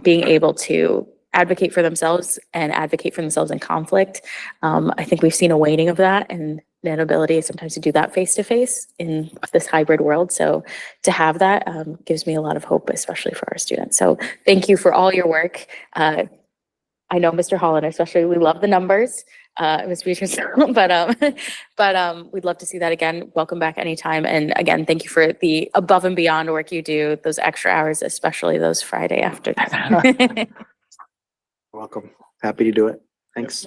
being able to advocate for themselves and advocate for themselves in conflict. I think we've seen a waning of that, and the inability sometimes to do that face-to-face in this hybrid world. So to have that gives me a lot of hope, especially for our students. So thank you for all your work. I know Mr. Holland, especially, we love the numbers, Ms. Beatrice, but we'd love to see that again. Welcome back anytime. And again, thank you for the above and beyond work you do, those extra hours, especially those Friday afternoons. Welcome. Happy to do it. Thanks.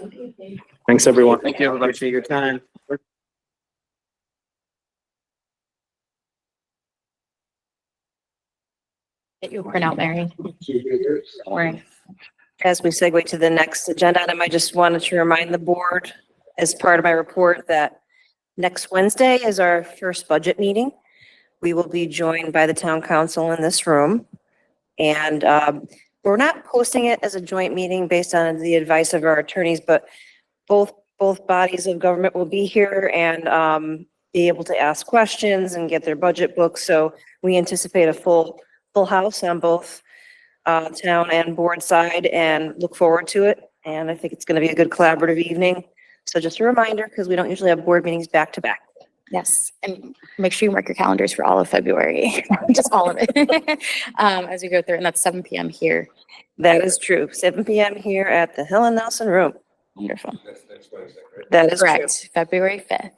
Thanks, everyone. Thank you, everybody. Appreciate your time. Get you a printout, Mary. Don't worry. As we segue to the next agenda item, I just wanted to remind the board, as part of my report, that next Wednesday is our first budget meeting. We will be joined by the town council in this room. And we're not posting it as a joint meeting based on the advice of our attorneys, but both bodies of government will be here and be able to ask questions and get their budget books. So we anticipate a full house on both town and board side, and look forward to it. And I think it's going to be a good collaborative evening. So just a reminder, because we don't usually have board meetings back to back. Yes, and make sure you mark your calendars for all of February, just all of it, as we go through, and that's 7 p.m. here. That is true. 7 p.m. here at the Helen Nelson Room. Wonderful. That is Correct, February 5th.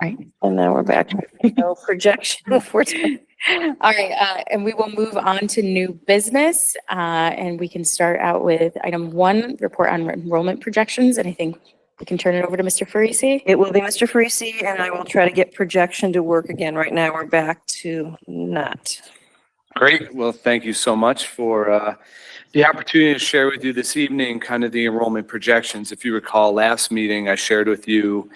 Right. And then we're back to no projection for today. All right, and we will move on to new business, and we can start out with item 1, report on enrollment projections, and I think we can turn it over to Mr. Farisi. It will be Mr. Farisi, and I will try to get projection to work again. Right now, we're back to not. Great. Well, thank you so much for the opportunity to share with you this evening kind of the enrollment projections. If you recall, last meeting, I shared with you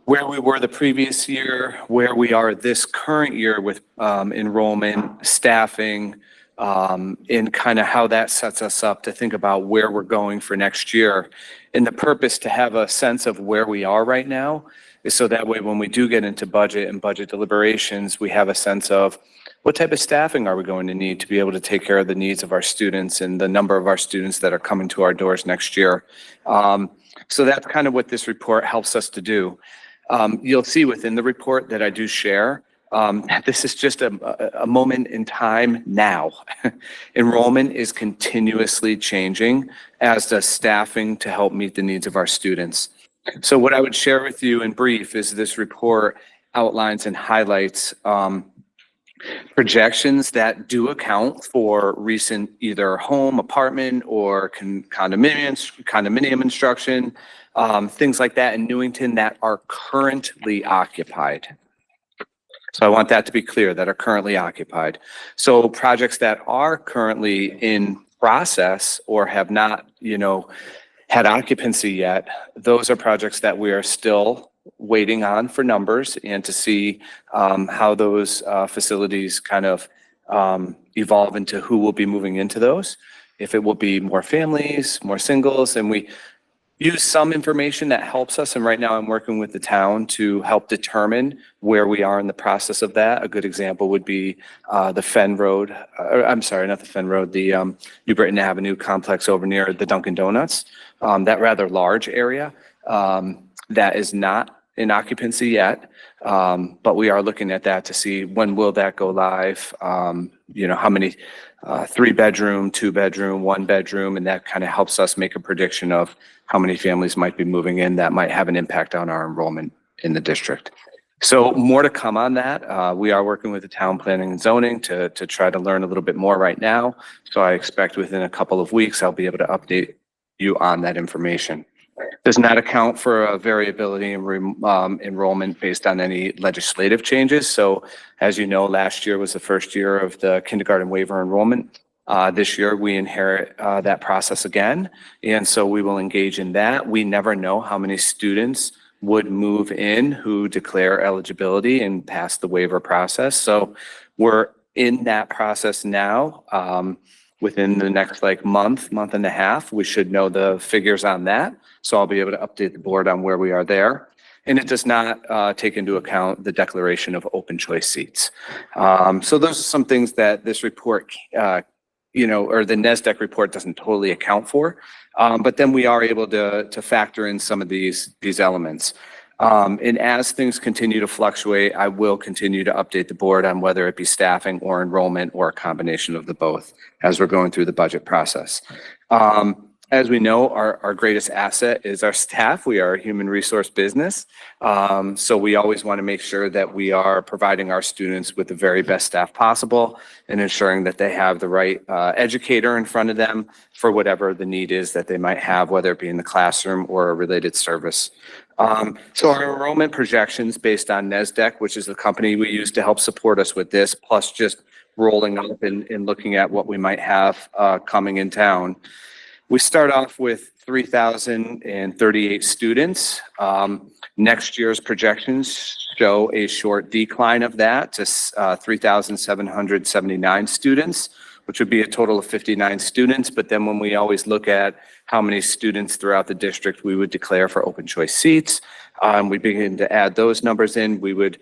where we were the previous year, where we are this current year with enrollment, staffing, and kind of how that sets us up to think about where we're going for next year. And the purpose to have a sense of where we are right now is so that way when we do get into budget and budget deliberations, we have a sense of what type of staffing are we going to need to be able to take care of the needs of our students and the number of our students that are coming to our doors next year. So that's kind of what this report helps us to do. You'll see within the report that I do share, this is just a moment in time now. Enrollment is continuously changing, as does staffing to help meet the needs of our students. So what I would share with you in brief is this report outlines and highlights projections that do account for recent either home, apartment, or condominium instruction, things like that in Newington that are currently occupied. So I want that to be clear, that are currently occupied. So projects that are currently in process or have not, had occupancy yet, those are projects that we are still waiting on for numbers and to see how those facilities kind of evolve into who will be moving into those. If it will be more families, more singles, and we use some information that helps us. And right now I'm working with the town to help determine where we are in the process of that. A good example would be the Fenn Road, I'm sorry, not the Fenn Road, the New Britain Avenue complex over near the Dunkin' Donuts, that rather large area that is not in occupancy yet. But we are looking at that to see when will that go live, how many 3-bedroom, 2-bedroom, 1-bedroom, and that kind of helps us make a prediction of how many families might be moving in that might have an impact on our enrollment in the district. So more to come on that. We are working with the town planning and zoning to try to learn a little bit more right now. So I expect within a couple of weeks, I'll be able to update you on that information. Does not account for a variability in enrollment based on any legislative changes. So as you know, last year was the first year of the kindergarten waiver enrollment. This year we inherit that process again. And so we will engage in that. We never know how many students would move in who declare eligibility and pass the waiver process. So we're in that process now. Within the next month and a half, we should know the figures on that. So I'll be able to update the board on where we are there. And it does not take into account the declaration of open choice seats. So those are some things that this report, or the NESDEC report doesn't totally account for. But then we are able to factor in some of these elements. And as things continue to fluctuate, I will continue to update the board on whether it be staffing or enrollment or a combination of the both as we're going through the budget process. As we know, our greatest asset is our staff. We are a human resource business. So we always want to make sure that we are providing our students with the very best staff possible and ensuring that they have the right educator in front of them for whatever the need is that they might have, whether it be in the classroom or a related service. So our enrollment projections based on NESDEC, which is the company we use to help support us with this, plus just rolling up and looking at what we might have coming in town. We start off with 3,038 students. Next year's projections show a short decline of that to 3,779 students, which would be a total of 59 students. But then when we always look at how many students throughout the district we would declare for open choice seats, we begin to add those numbers in, we would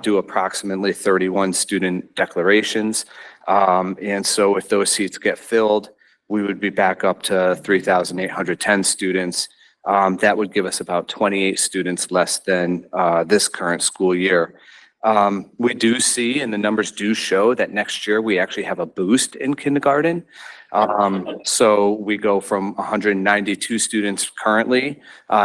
do approximately 31 student declarations. And so if those seats get filled, we would be back up to 3,810 students. That would give us about 28 students less than this current school year. We do see, and the numbers do show, that next year we actually have a boost in kindergarten. So we go from 192 students currently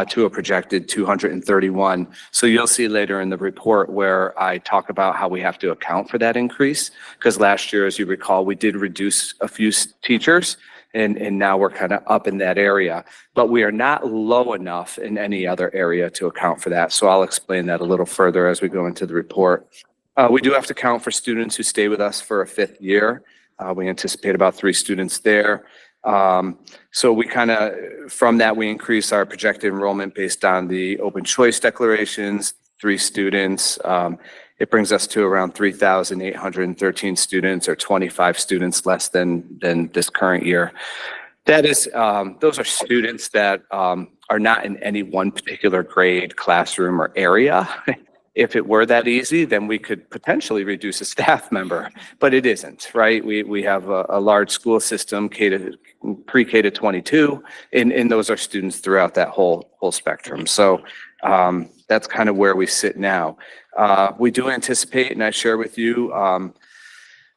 to a projected 231. So you'll see later in the report where I talk about how we have to account for that increase, because last year, as you recall, we did reduce a few teachers. And now we're kind of up in that area, but we are not low enough in any other area to account for that. So I'll explain that a little further as we go into the report. We do have to count for students who stay with us for a 5th year. We anticipate about 3 students there. So we kind of, from that, we increase our projected enrollment based on the open choice declarations, 3 students. It brings us to around 3,813 students, or 25 students less than this current year. That is, those are students that are not in any one particular grade, classroom, or area. If it were that easy, then we could potentially reduce a staff member, but it isn't, right? We have a large school system, pre-K to 22, and those are students throughout that whole spectrum. So that's kind of where we sit now. We do anticipate, and I share with you,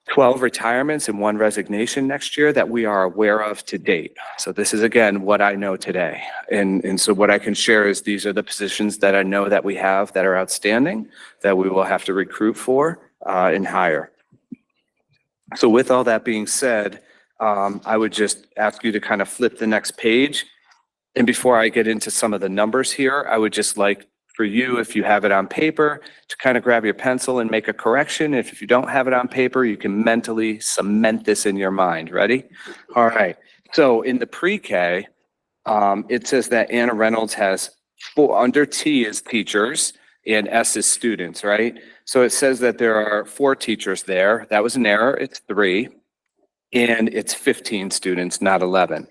12 retirements and 1 resignation next year that we are aware of to date. So this is, again, what I know today. And so what I can share is these are the positions that I know that we have that are outstanding, that we will have to recruit for and hire. So with all that being said, I would just ask you to kind of flip the next page. And before I get into some of the numbers here, I would just like for you, if you have it on paper, to kind of grab your pencil and make a correction. If you don't have it on paper, you can mentally cement this in your mind. Ready? All right. So in the pre-K, it says that Anna Reynolds has 4, under T is teachers and S is students, right? So it says that there are 4 teachers there. That was an error. It's 3. And it's 15 students, not 11.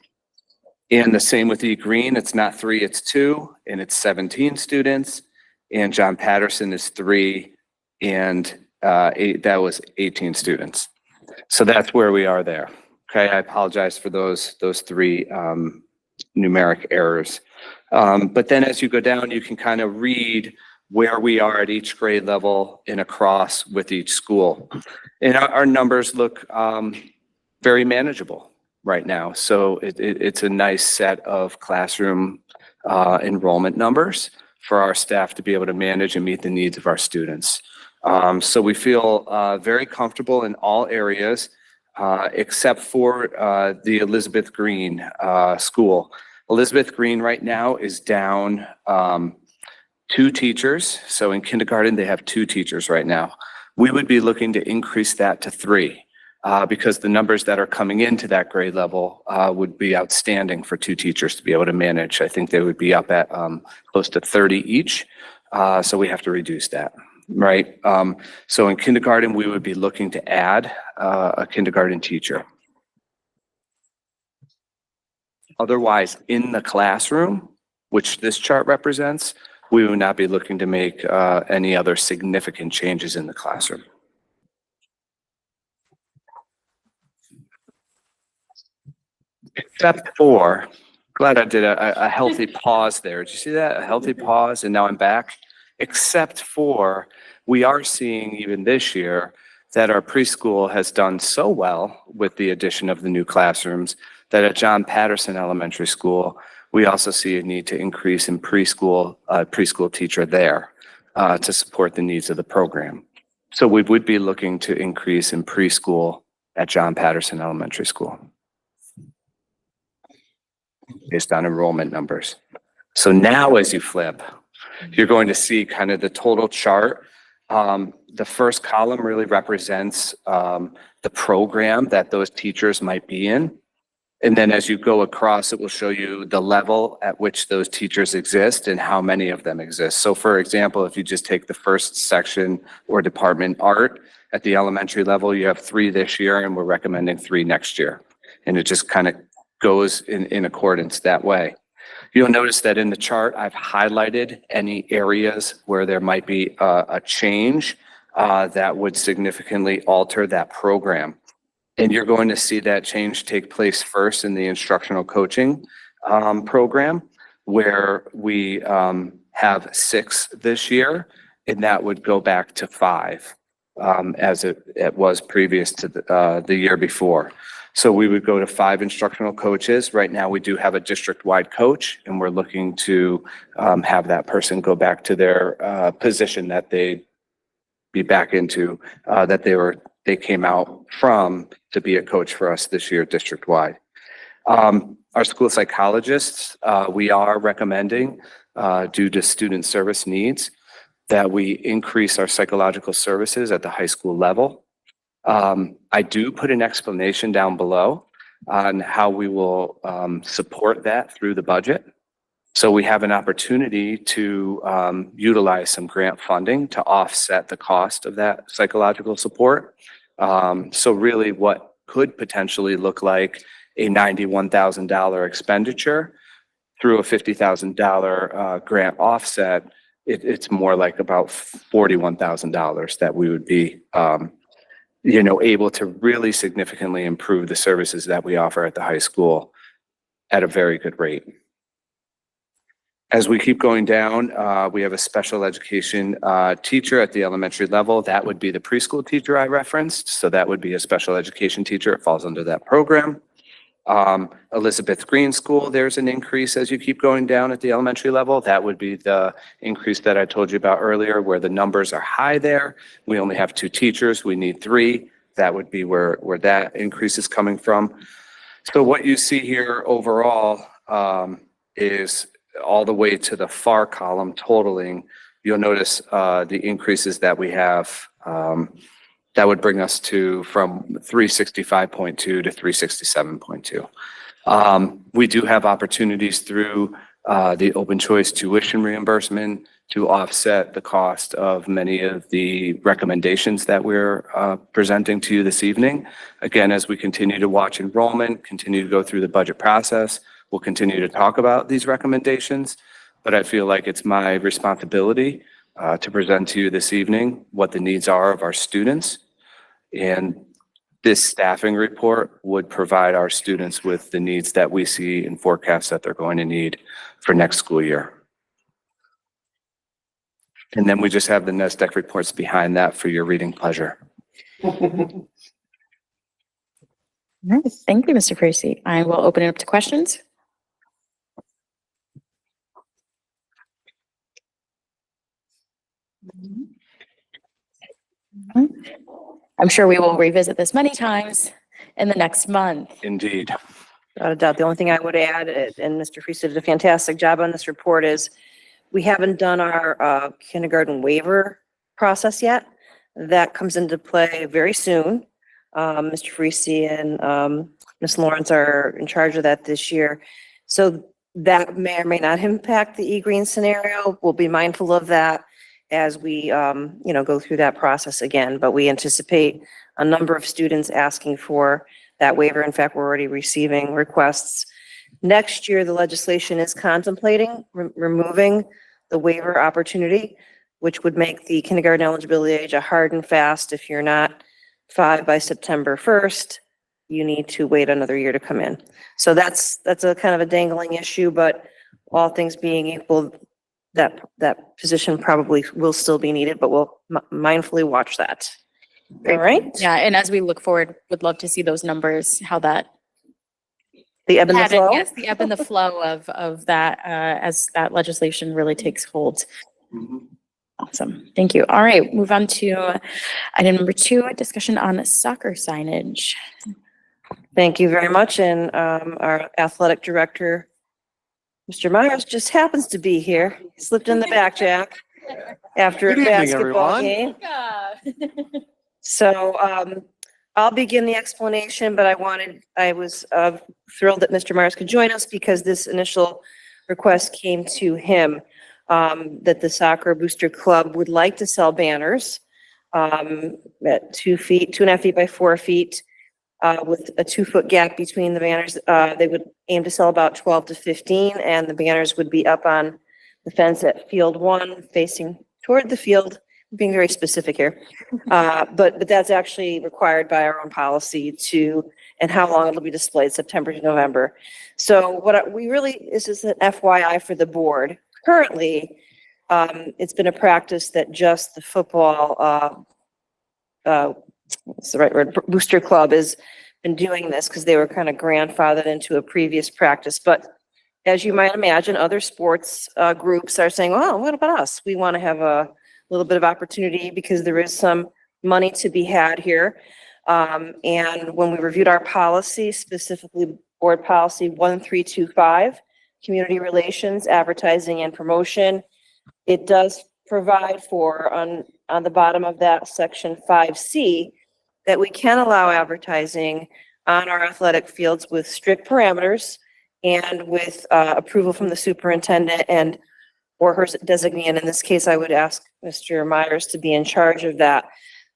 And the same with E Green, it's not 3, it's 2, and it's 17 students. And John Patterson is 3, and 8, that was 18 students. So that's where we are there. Okay, I apologize for those 3 numeric errors. But then as you go down, you can kind of read where we are at each grade level and across with each school. And our numbers look very manageable right now. So it's a nice set of classroom enrollment numbers for our staff to be able to manage and meet the needs of our students. So we feel very comfortable in all areas except for the Elizabeth Green school. Elizabeth Green right now is down 2 teachers. So in kindergarten, they have 2 teachers right now. We would be looking to increase that to 3. Because the numbers that are coming into that grade level would be outstanding for 2 teachers to be able to manage. I think they would be up at close to 30 each. So we have to reduce that, right? So in kindergarten, we would be looking to add a kindergarten teacher. Otherwise, in the classroom, which this chart represents, we would not be looking to make any other significant changes in the classroom. Except for, glad I did a healthy pause there. Did you see that? A healthy pause, and now I'm back. Except for, we are seeing even this year that our preschool has done so well with the addition of the new classrooms that at John Patterson Elementary School, we also see a need to increase in preschool teacher there to support the needs of the program. So we would be looking to increase in preschool at John Patterson Elementary School, based on enrollment numbers. So now as you flip, you're going to see kind of the total chart. The first column really represents the program that those teachers might be in. And then as you go across, it will show you the level at which those teachers exist and how many of them exist. So for example, if you just take the first section or department art at the elementary level, you have 3 this year and we're recommending 3 next year. And it just kind of goes in accordance that way. You'll notice that in the chart, I've highlighted any areas where there might be a change that would significantly alter that program. And you're going to see that change take place first in the instructional coaching program, where we have 6 this year, and that would go back to 5 as it was previous to the year before. So we would go to 5 instructional coaches. Right now, we do have a district-wide coach, and we're looking to have that person go back to their position that they be back into, that they came out from to be a coach for us this year district-wide. Our school psychologists, we are recommending, due to student service needs, that we increase our psychological services at the high school level. I do put an explanation down below on how we will support that through the budget. So we have an opportunity to utilize some grant funding to offset the cost of that psychological support. So really what could potentially look like a $91,000 expenditure through a $50,000 grant offset, it's more like about $41,000 that we would be, able to really significantly improve the services that we offer at the high school at a very good rate. As we keep going down, we have a special education teacher at the elementary level. That would be the preschool teacher I referenced. So that would be a special education teacher. It falls under that program. Elizabeth Green School, there's an increase as you keep going down at the elementary level. That would be the increase that I told you about earlier, where the numbers are high there. We only have 2 teachers. We need 3. That would be where that increase is coming from. So what you see here overall is all the way to the far column totaling. You'll notice the increases that we have. That would bring us from 365.2 to 367.2. We do have opportunities through the open choice tuition reimbursement to offset the cost of many of the recommendations that we're presenting to you this evening. Again, as we continue to watch enrollment, continue to go through the budget process, we'll continue to talk about these recommendations, but I feel like it's my responsibility to present to you this evening what the needs are of our students. And this staffing report would provide our students with the needs that we see and forecast that they're going to need for next school year. And then we just have the NESDEC reports behind that for your reading pleasure. All right, thank you, Mr. Parisi. I will open it up to questions. I'm sure we will revisit this many times in the next month. Indeed. Without a doubt. The only thing I would add, and Mr. Friese did a fantastic job on this report, is we haven't done our kindergarten waiver process yet. That comes into play very soon. Mr. Friese and Ms. Lawrence are in charge of that this year. So that may or may not impact the e-green scenario. We'll be mindful of that as we, go through that process again. But we anticipate a number of students asking for that waiver. In fact, we're already receiving requests. Next year, the legislation is contemplating removing the waiver opportunity, which would make the kindergarten eligibility age a hard and fast. If you're not 5 by September 1st, you need to wait another year to come in. So that's a kind of a dangling issue, but all things being equal, that position probably will still be needed, but we'll mindfully watch that. All right? Yeah, and as we look forward, would love to see those numbers, how that. The ebb and the flow? Yes, the ebb and the flow of that as that legislation really takes hold. Awesome, thank you. All right, move on to item number 2, discussion on soccer signage. Thank you very much. And our athletic director, Mr. Myers, just happens to be here. He slipped in the back, Jack, after a Good evening, basketball everyone. game. So I'll begin the explanation, but I was thrilled that Mr. Myers could join us because this initial request came to him, that the Soccer Booster Club would like to sell banners at 2.5 feet by 4 feet, with a 2-foot gap between the banners. They would aim to sell about 12 to 15, and the banners would be up on the fence at field 1, facing toward the field. Being very specific here, but that's actually required by our own policy and how long it'll be displayed, September to November. So this is an FYI for the board. Currently, it's been a practice that just the football, what's the right word, booster club has been doing this because they were kind of grandfathered into a previous practice. But as you might imagine, other sports groups are saying, "Oh, what about us? We want to have a little bit of opportunity because there is some money to be had here." And when we reviewed our policy, specifically board policy 1325, community relations, advertising and promotion, it does provide for on the bottom of that section 5C, that we can allow advertising on our athletic fields with strict parameters and with approval from the superintendent and or her designee. And in this case, I would ask Mr. Myers to be in charge of that.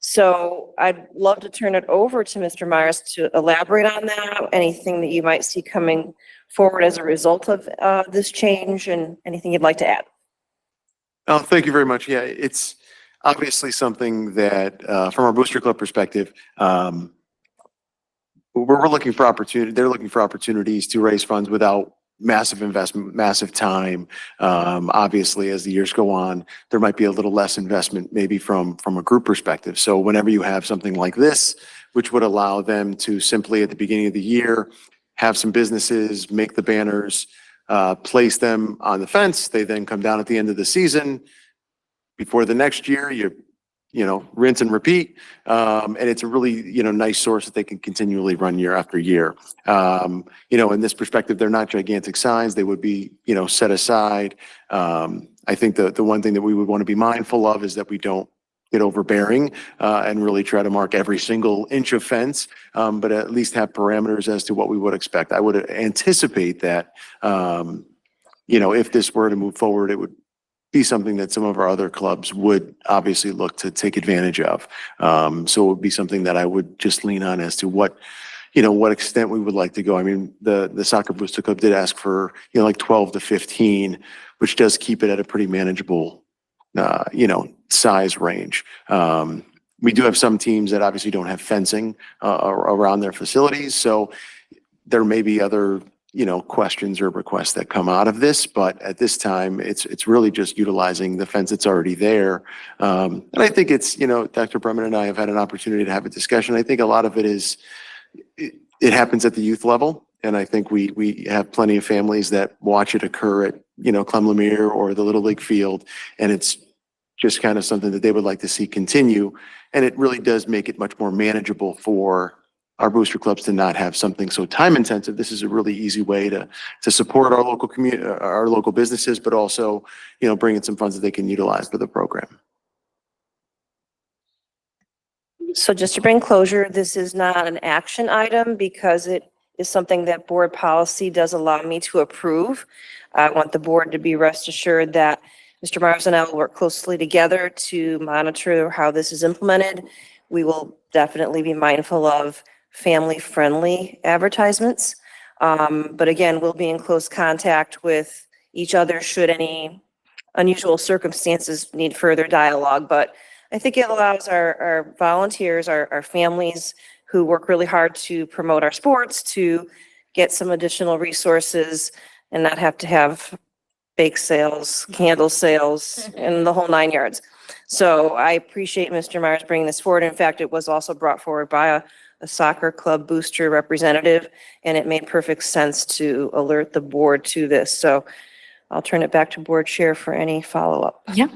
So I'd love to turn it over to Mr. Myers to elaborate on that, anything that you might see coming forward as a result of this change, and anything you'd like to add. Oh, thank you very much. Yeah, it's obviously something that, from our Booster Club perspective, we're looking for opportunity. They're looking for opportunities to raise funds without massive investment, massive time. Obviously, as the years go on, there might be a little less investment, maybe from a group perspective. So whenever you have something like this, which would allow them to simply at the beginning of the year have some businesses make the banners, place them on the fence. They then come down at the end of the season. Before the next year, you know, rinse and repeat. And it's a really, nice source that they can continually run year after year. In this perspective, they're not gigantic signs. They would be, set aside. I think the one thing that we would want to be mindful of is that we don't get overbearing and really try to mark every single inch of fence, but at least have parameters as to what we would expect. I would anticipate that, if this were to move forward, it would be something that some of our other clubs would obviously look to take advantage of. So it would be something that I would just lean on as to what extent we would like to go. I mean, the Soccer Booster Club did ask for, like 12 to 15, which does keep it at a pretty manageable, size range. We do have some teams that obviously don't have fencing around their facilities. So there may be other questions or requests that come out of this, but at this time, it's really just utilizing the fence that's already there. And I think it's, Dr. Bremen and I have had an opportunity to have a discussion. I think a lot of it is, it happens at the youth level. And I think we have plenty of families that watch it occur at, Clem Lemire or the Little League field. And it's just kind of something that they would like to see continue. And it really does make it much more manageable for our booster clubs to not have something so time intensive. This is a really easy way to support our local community, our local businesses, but also, bring in some funds that they can utilize for the program. So just to bring closure, this is not an action item because it is something that board policy does allow me to approve. I want the board to be rest assured that Mr. Myers and I will work closely together to monitor how this is implemented. We will definitely be mindful of family-friendly advertisements. But again, we'll be in close contact with each other should any unusual circumstances need further dialogue. But I think it allows our volunteers, our families who work really hard to promote our sports to get some additional resources and not have to have bake sales, candle sales, and the whole 9 yards. So I appreciate Mr. Myers bringing this forward. In fact, it was also brought forward by a soccer club booster representative, and it made perfect sense to alert the board to this. So I'll turn it back to board chair for any follow-up. Yeah,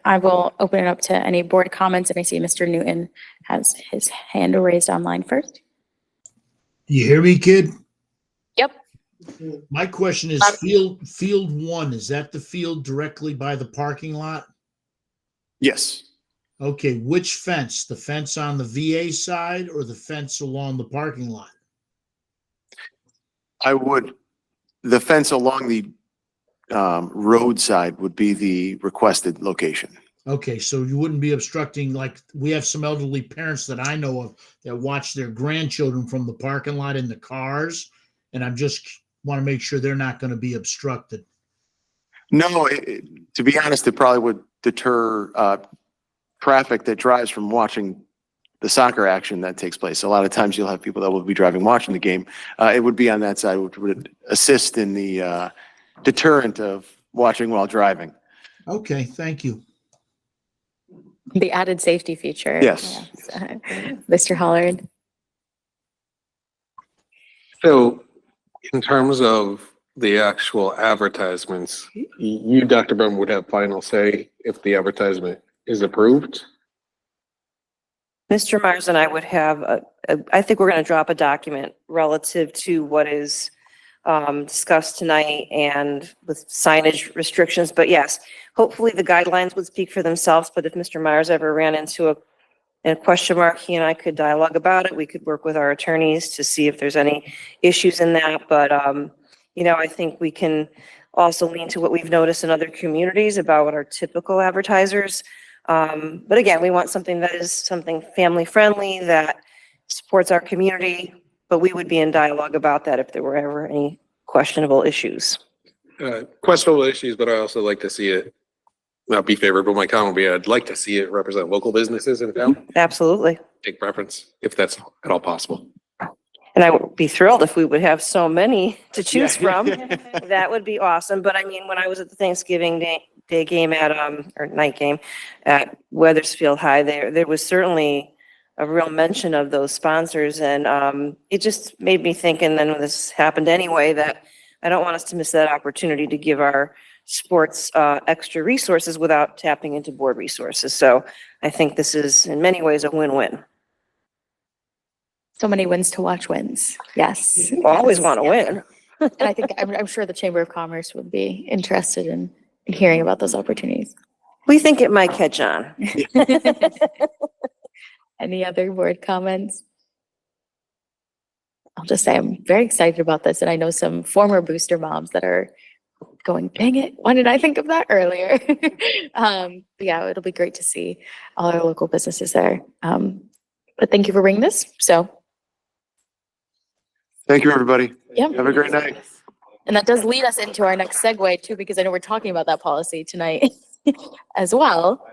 I will open it up to any board comments, and I see Mr. Newton has his hand raised online first. You hear me, kid? Yep. My question is field 1, is that the field directly by the parking lot? Yes. Okay, which fence? The fence on the VA side or the fence along the parking lot? The fence along the roadside would be the requested location. Okay, so you wouldn't be obstructing, like we have some elderly parents that I know of that watch their grandchildren from the parking lot in the cars, and I just want to make sure they're not going to be obstructed. No, to be honest, it probably would deter traffic that drives from watching the soccer action that takes place. A lot of times you'll have people that will be driving, watching the game. It would be on that side, which would assist in the deterrent of watching while driving. Okay, thank you. The added safety feature. Yes. Mr. Hollard. So in terms of the actual advertisements, you, Dr. Bremen, would have final say if the advertisement is approved? Mr. Myers and I would have, I think we're going to drop a document relative to what is discussed tonight and with signage restrictions. But yes, hopefully the guidelines would speak for themselves. But if Mr. Myers ever ran into a question mark, he and I could dialogue about it. We could work with our attorneys to see if there's any issues in that. But, I think we can also lean to what we've noticed in other communities about what our typical advertisers. But again, we want something that is something family friendly that supports our community, but we would be in dialogue about that if there were ever any questionable issues. Questionable issues, but I also like to see it not be favorable. My comment would be, I'd like to see it represent local businesses in town. Absolutely. Take preference, if that's at all possible. And I would be thrilled if we would have so many to choose from. That would be awesome. But I mean, when I was at the Thanksgiving Day game at, or night game at Weathersfield High, there was certainly a real mention of those sponsors. And it just made me think, and then when this happened anyway, that I don't want us to miss that opportunity to give our sports extra resources without tapping into board resources. So I think this is in many ways a win-win. So many wins to watch wins. Yes. Always want to win. And I think, I'm sure the Chamber of Commerce would be interested in hearing about those opportunities. We think it might catch on. Any other board comments? I'll just say I'm very excited about this, and I know some former booster moms that are going, dang it, why did I think of that earlier? But yeah, it'll be great to see all our local businesses there. But thank you for bringing this. So Thank you, everybody. yeah. Have a great night. And that does lead us into our next segue too, because I know we're talking about that policy tonight as well.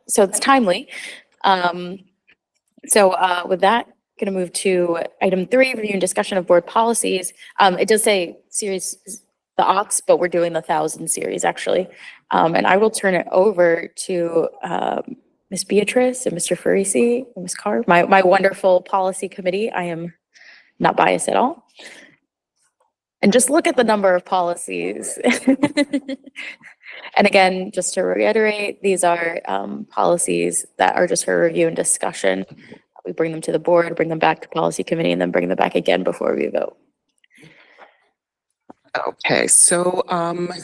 So it's timely. With that, going to move to item 3, review and discussion of board policies. It does say series, the aughts, but we're doing the 1,000 series actually. And I will turn it over to Ms. Beatrice and Mr. Farisi and Ms. Carr, my wonderful policy committee. I am not biased at all. And just look at the number of policies. And again, just to reiterate, these are policies that are just for review and discussion. We bring them to the board, bring them back to policy committee, and then bring them back again before we vote. Okay, so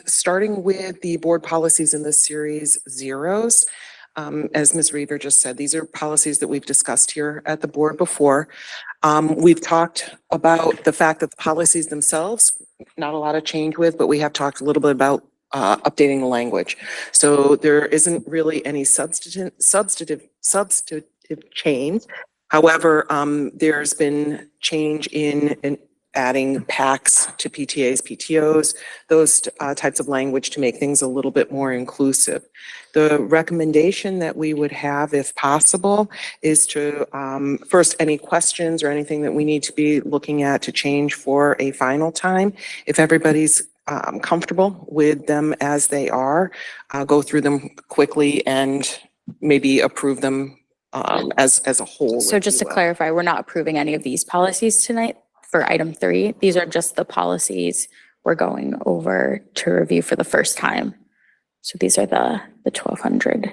starting with the board policies in the series zeros, as Ms. Reaver just said, these are policies that we've discussed here at the board before. We've talked about the fact that the policies themselves, not a lot of change with, but we have talked a little bit about updating the language. So there isn't really any substantive change. However, there's been change in adding PACs to PTAs, PTOs, those types of language to make things a little bit more inclusive. The recommendation that we would have, if possible, is to, first, any questions or anything that we need to be looking at to change for a final time. If everybody's comfortable with them as they are, go through them quickly and maybe approve them as a whole. So just to clarify, we're not approving any of these policies tonight for item 3. These are just the policies we're going over to review for the first time. So these are the 1,200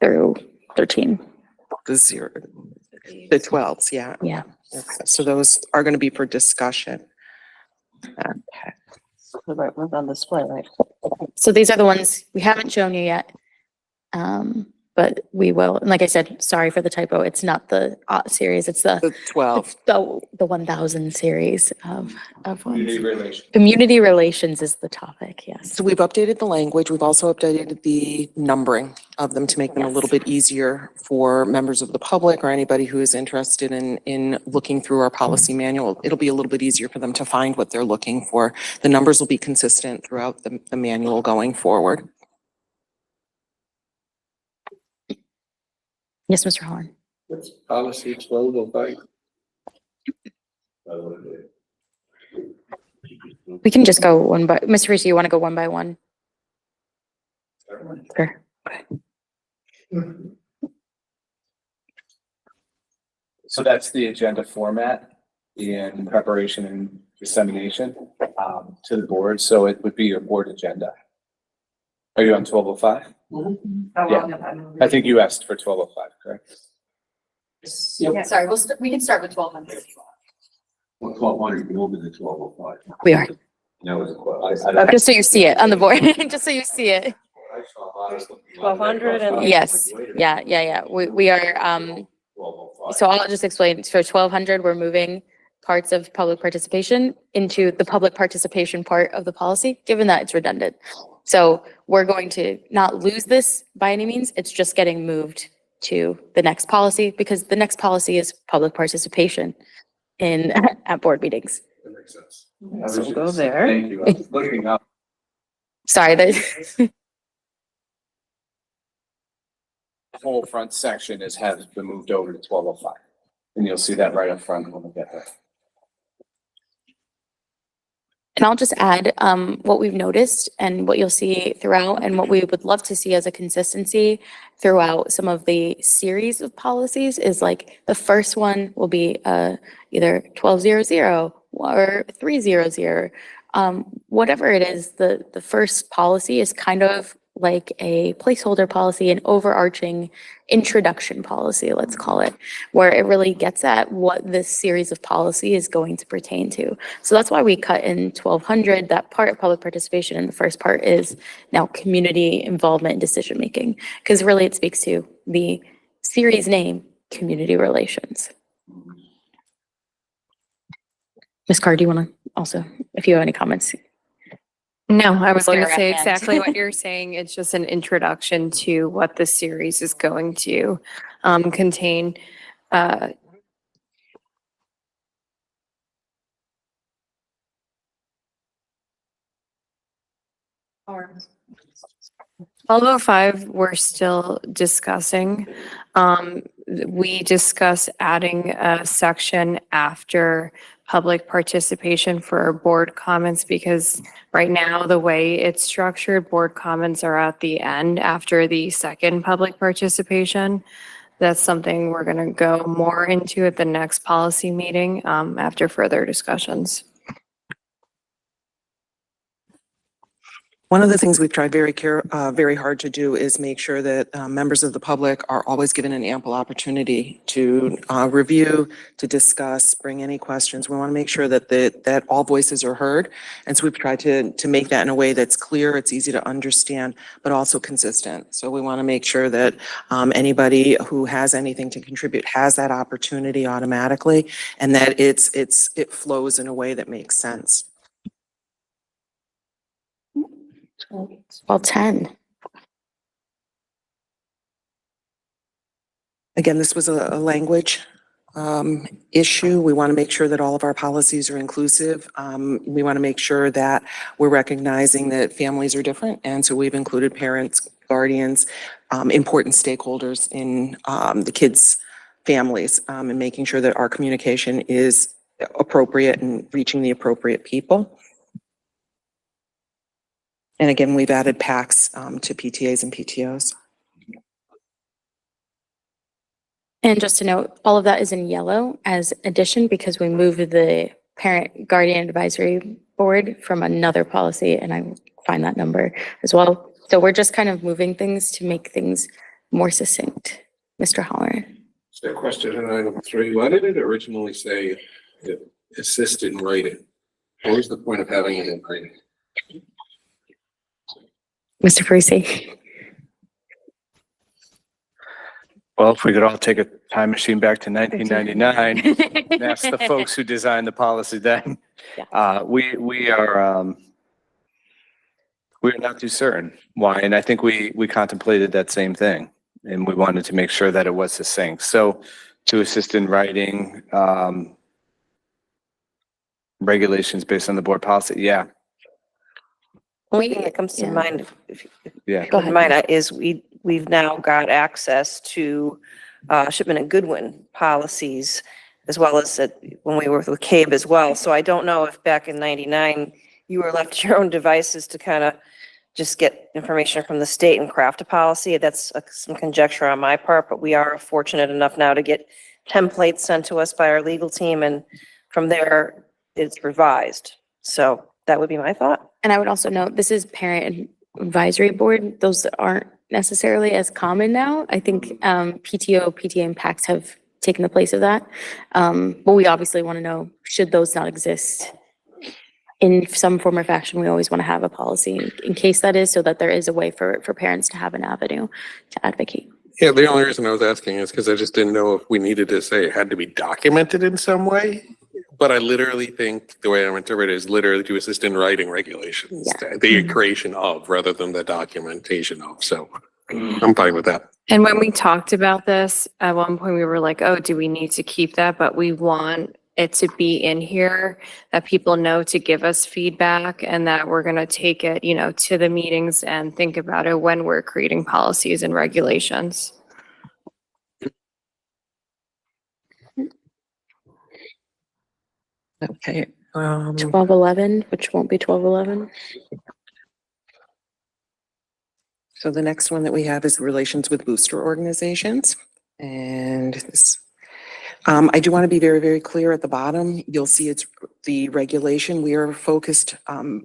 through 13. The 12s, yeah. Yeah. Okay, so those are going to be for discussion. Okay. The right one's on display, right? So these are the ones we haven't shown you yet. But we will, and like I said, sorry for the typo, it's not the series, it's The 12. the 1,000 series of ones. Community relations. Community relations is the topic, yes. So we've updated the language. We've also updated the numbering of them to make them a little bit easier for members of the public or anybody who is interested in looking through our policy manual. It'll be a little bit easier for them to find what they're looking for. The numbers will be consistent throughout the manual going forward. Yes, Mr. Horn. What's policy 1205? We can just go one by, Mr. Reese, you want to go one by one? Sure. So that's the agenda format in preparation and dissemination to the board. So it would be your board agenda. Are you on 1205? Yeah. I think you asked for 1205, correct? Yeah, sorry, we can start with 1,200. 1200, you moving to 1205. We are. That was, Just so you see it on the board, just so you see it. 1200 and- Yes, yeah. We are, so I'll just explain. For 1200, we're moving parts of public participation into the public participation part of the policy, given that it's redundant. So we're going to not lose this by any means. It's just getting moved to the next policy because the next policy is public participation in, at board meetings. That makes sense. So we'll go there. Thank you. I was looking up. Sorry, that, The whole front section has been moved over to 1205. And you'll see that right up front when we get there. and I'll just add, what we've noticed and what you'll see throughout and what we would love to see as a consistency throughout some of the series of policies is like, the first one will be, either 1200 or 300. Whatever it is, the first policy is kind of like a placeholder policy, an overarching introduction policy, let's call it, where it really gets at what this series of policy is going to pertain to. So that's why we cut in 1200, that part of public participation, and the first part is now community involvement and decision-making, because really it speaks to the series name, community relations. Ms. Carr, do you want to also, if you have any comments? No, I was going Lawyer to at say hand. exactly what you're saying. It's just an introduction to what the series is going to contain. Although 5, we're still discussing. We discuss adding a section after public participation for board comments because right now, the way it's structured, board comments are at the end after the second public participation. That's something we're going to go more into at the next policy meeting after further discussions. One of the things we've tried very hard to do is make sure that members of the public are always given an ample opportunity to review, to discuss, bring any questions. We want to make sure that that all voices are heard. And so we've tried to make that in a way that's clear, it's easy to understand, but also consistent. So we want to make sure that anybody who has anything to contribute has that opportunity automatically, and that it flows in a way that makes sense. Well, 10. Again, this was a language issue. We want to make sure that all of our policies are inclusive. We want to make sure that we're recognizing that families are different. And so we've included parents, guardians, important stakeholders in the kids' families, and making sure that our communication is appropriate and reaching the appropriate people. And again, we've added PACs to PTAs and PTOs. And just to note, all of that is in yellow as addition because we moved the parent guardian advisory board from another policy, and I will find that number as well. So we're just kind of moving things to make things more succinct. Mr. Holler. So question on item 3, why did it originally say assist in writing? What was the point of having it in writing? Mr. Parisi. Well, if we could all take a time machine back to 1999 and ask the folks who designed the policy then. We are not too certain why, and I think we contemplated that same thing, and we wanted to make sure that it was succinct. So to assist in writing regulations based on the board policy, yeah. One thing that comes to mind, if Yeah. you don't mind, is we've now got access to Shipman and Goodwin policies, as well as when we worked with CABE as well. So I don't know if back in 99, you were left to your own devices to kind of just get information from the state and craft a policy. That's some conjecture on my part, but we are fortunate enough now to get templates sent to us by our legal team, and from there, it's revised. So that would be my thought. And I would also note, this is parent advisory board. Those aren't necessarily as common now. I think PTA and PACs have taken the place of that. But we obviously want to know, should those not exist in some form or fashion, we always want to have a policy in case that is, so that there is a way for parents to have an avenue to advocate. Yeah, the only reason I was asking is because I just didn't know if we needed to say it had to be documented in some way. But I literally think the way I'm interpreting it is literally to assist in writing regulations, the creation of rather than the documentation of. So I'm fine with that. And when we talked about this, at one point we were like, oh, do we need to keep that? But we want it to be in here, that people know to give us feedback and that we're going to take it, you know, to the meetings and think about it when we're creating policies and regulations. Okay. 1211, which won't be 1211. So the next one that we have is relations with booster organizations. And this, I do want to be very, very clear at the bottom. You'll see it's the regulation. We are focused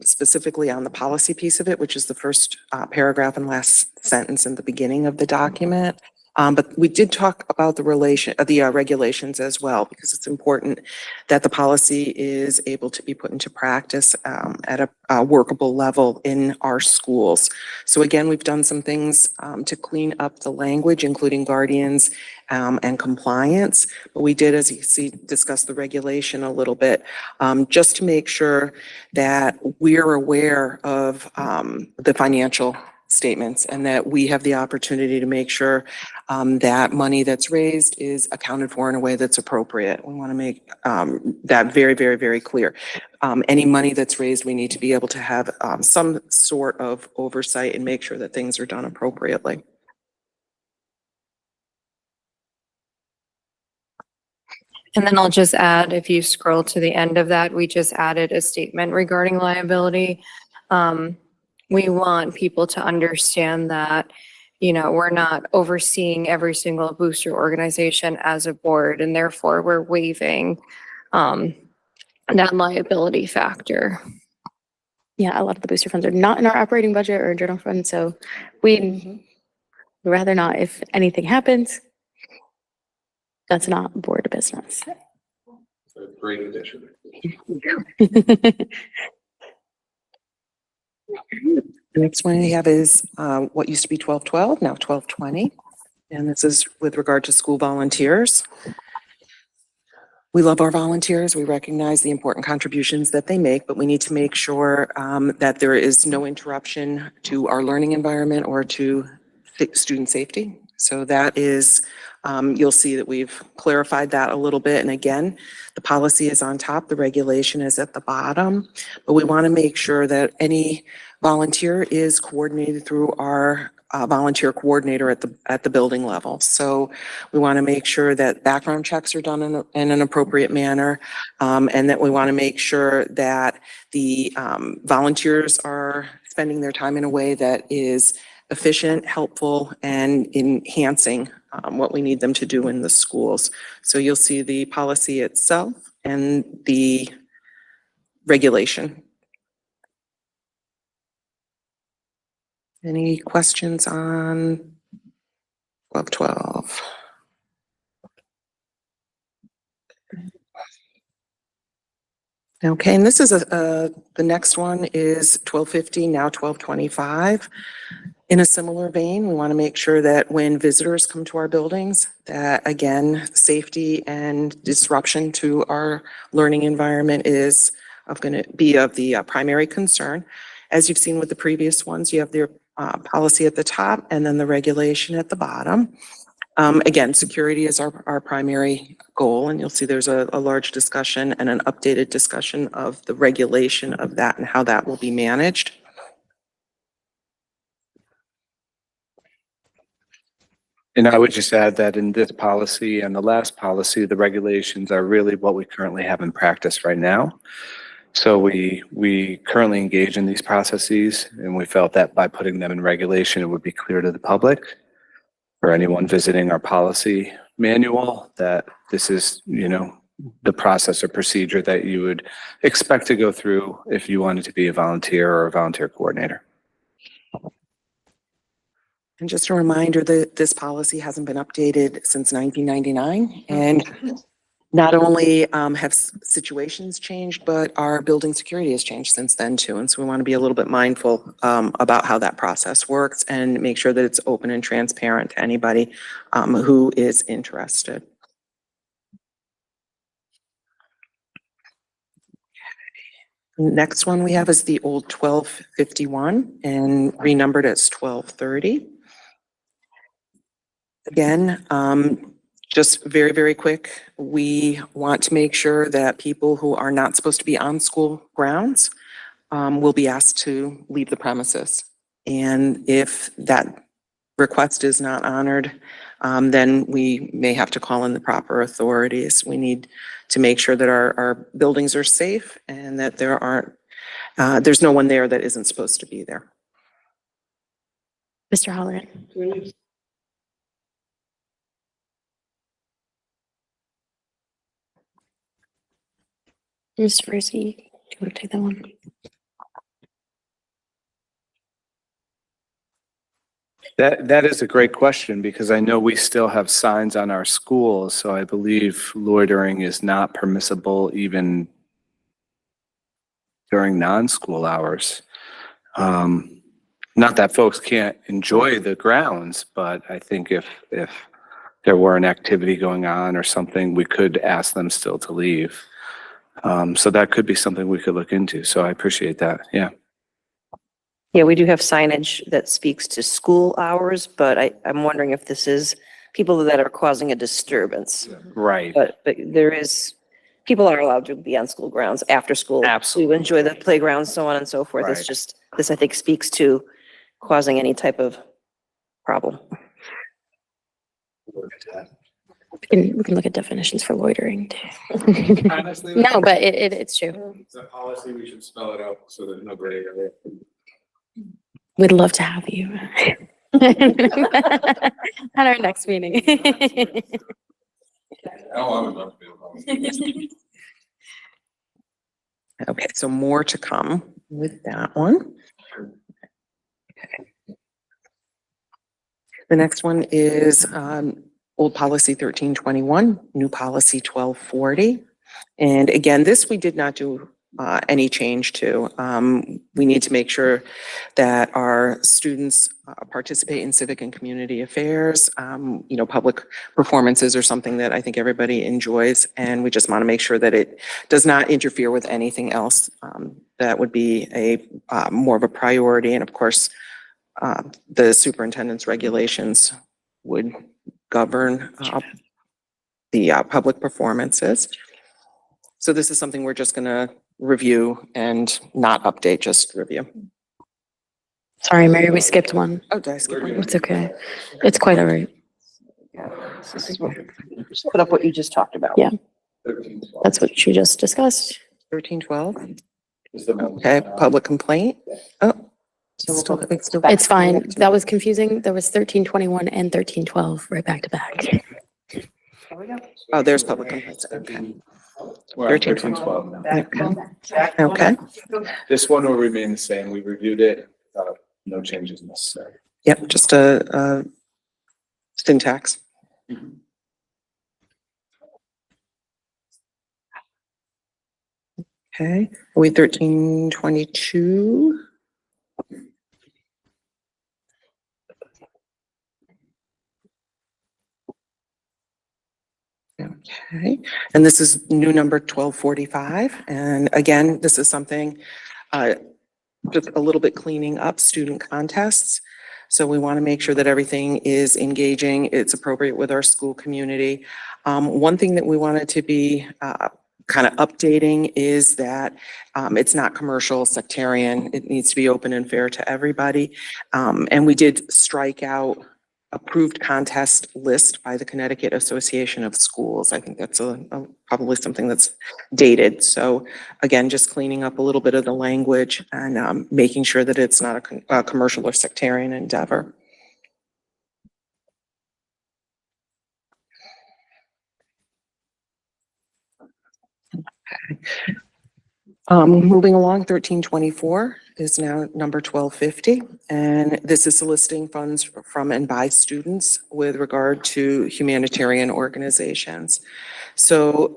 specifically on the policy piece of it, which is the first paragraph and last sentence in the beginning of the document. But we did talk about the regulations as well, because it's important that the policy is able to be put into practice at a workable level in our schools. So again, we've done some things to clean up the language, including guardians and compliance. But we did, as you see, discuss the regulation a little bit, just to make sure that we're aware of the financial statements and that we have the opportunity to make sure that money that's raised is accounted for in a way that's appropriate. We want to make that very, very, very clear. Any money that's raised, we need to be able to have some sort of oversight and make sure that things are done appropriately. And then I'll just add, if you scroll to the end of that, we just added a statement regarding liability. We want people to understand that, you know, we're not overseeing every single booster organization as a board, and therefore we're waiving that liability factor. Yeah, a lot of the booster funds are not in our operating budget or general fund, so we'd rather not. If anything happens, that's not board business. Great addition. The next one we have is what used to be 1212, now 1220. And this is with regard to school volunteers. We love our volunteers. We recognize the important contributions that they make, but we need to make sure that there is no interruption to our learning environment or to student safety. So that is, you'll see that we've clarified that a little bit. And again, the policy is on top, the regulation is at the bottom, but we want to make sure that any volunteer is coordinated through our volunteer coordinator at the building level. So we want to make sure that background checks are done in an appropriate manner, and that we want to make sure that the volunteers are spending their time in a way that is efficient, helpful, and enhancing what we need them to do in the schools. So you'll see the policy itself and the regulation. Any questions on 1212? Okay, and this is the next one is 1250, now 1225. In a similar vein, we want to make sure that when visitors come to our buildings, that again, safety and disruption to our learning environment is going to be of the primary concern. As you've seen with the previous ones, you have their policy at the top and then the regulation at the bottom. Again, security is our primary goal, and you'll see there's a large discussion and an updated discussion of the regulation of that and how that will be managed. And I would just add that in this policy and the last policy, the regulations are really what we currently have in practice right now. So we currently engage in these processes, and we felt that by putting them in regulation, it would be clear to the public, for anyone visiting our policy manual, that this is, you know, the process or procedure that you would expect to go through if you wanted to be a volunteer or a volunteer coordinator. And just a reminder that this policy hasn't been updated since 1999. And not only have situations changed, but our building security has changed since then too. And so we want to be a little bit mindful about how that process works and make sure that it's open and transparent to anybody who is interested. Next one we have is the old 1251 and renumbered as 1230. Again, just very, very quick, we want to make sure that people who are not supposed to be on school grounds will be asked to leave the premises. And if that request is not honored, then we may have to call in the proper authorities. We need to make sure that our buildings are safe and that there's no one there that isn't supposed to be there. Mr. Holleran. Mr. Percy, do you want to take that one? That is a great question because I know we still have signs on our schools, so I believe loitering is not permissible even during non-school hours. Not that folks can't enjoy the grounds, but I think if there were an activity going on or something, we could ask them still to leave. So that could be something we could look into. So I appreciate that. Yeah. Yeah, we do have signage that speaks to school hours, but I'm wondering if this is people that are causing a disturbance. Right. But there is, people are allowed to be on school grounds after school. Absolutely. To enjoy the playground, so on and so forth. It's Right. just, this I think speaks to causing any type of problem. We can look at definitions for loitering too. Honestly, No, but it's true. It's a policy, we should spell it out so that nobody. We'd love to have you at our next meeting. Oh, I would love to be able to. Okay, so more to come with that one. Okay. The next one is old policy 1321, new policy 1240. And again, this we did not do any change to. We need to make sure that our students participate in civic and community affairs. Public performances are something that I think everybody enjoys, and we just want to make sure that it does not interfere with anything else that would be a more of a priority. And of course, the superintendent's regulations would govern the public performances. So this is something we're just going to review and not update, just review. Sorry, Mary, we skipped one. Oh, did I skip one? It's okay. It's quite all right. This is what, just put up what you just talked about. Yeah. That's what you just discussed. 1312. Okay, public complaint. Oh. It's fine. That was confusing. There was 1321 and 1312 right back to back. Oh, there's public complaints. Okay. We're on 1312 now. Okay. This one will remain the same. We reviewed it. No changes necessary. Yep, just a syntax. Okay, are we 1322? Okay, and this is new number 1245. And again, this is something, just a little bit cleaning up student contests. So we want to make sure that everything is engaging, it's appropriate with our school community. One thing that we wanted to be kind of updating is that it's not commercial, sectarian. It needs to be open and fair to everybody. And we did strike out approved contest list by the Connecticut Association of Schools. I think that's probably something that's dated. So again, just cleaning up a little bit of the language and making sure that it's not a commercial or sectarian endeavor. Okay. Moving along, 1324 is now number 1250, and this is soliciting funds from and by students with regard to humanitarian organizations. So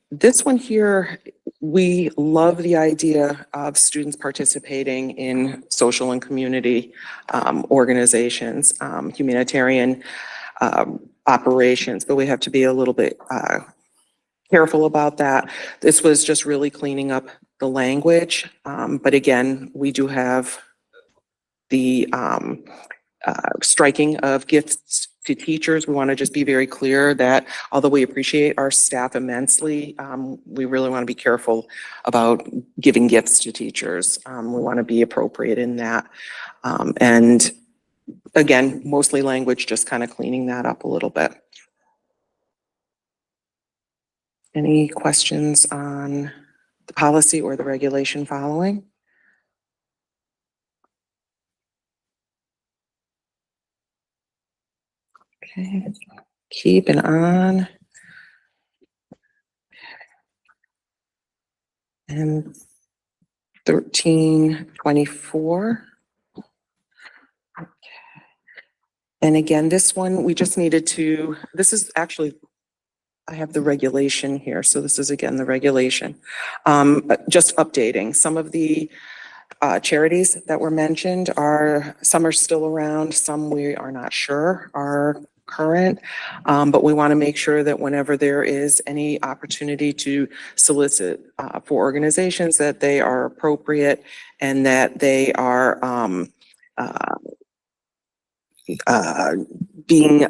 this one here, we love the idea of students participating in social and community organizations, humanitarian operations, but we have to be a little bit careful about that. This was just really cleaning up the language. But again, we do have the striking of gifts to teachers. We want to just be very clear that although we appreciate our staff immensely, we really want to be careful about giving gifts to teachers. We want to be appropriate in that. And again, mostly language, just kind of cleaning that up a little bit. Any questions on the policy or the regulation following? Okay, keep it on. And 1324. And again, this one, we just needed to, this is actually, I have the regulation here. So this is again, the regulation. Just updating some of the charities that were mentioned some are still around, some we are not sure are current, but we want to make sure that whenever there is any opportunity to solicit for organizations, that they are appropriate and that they are being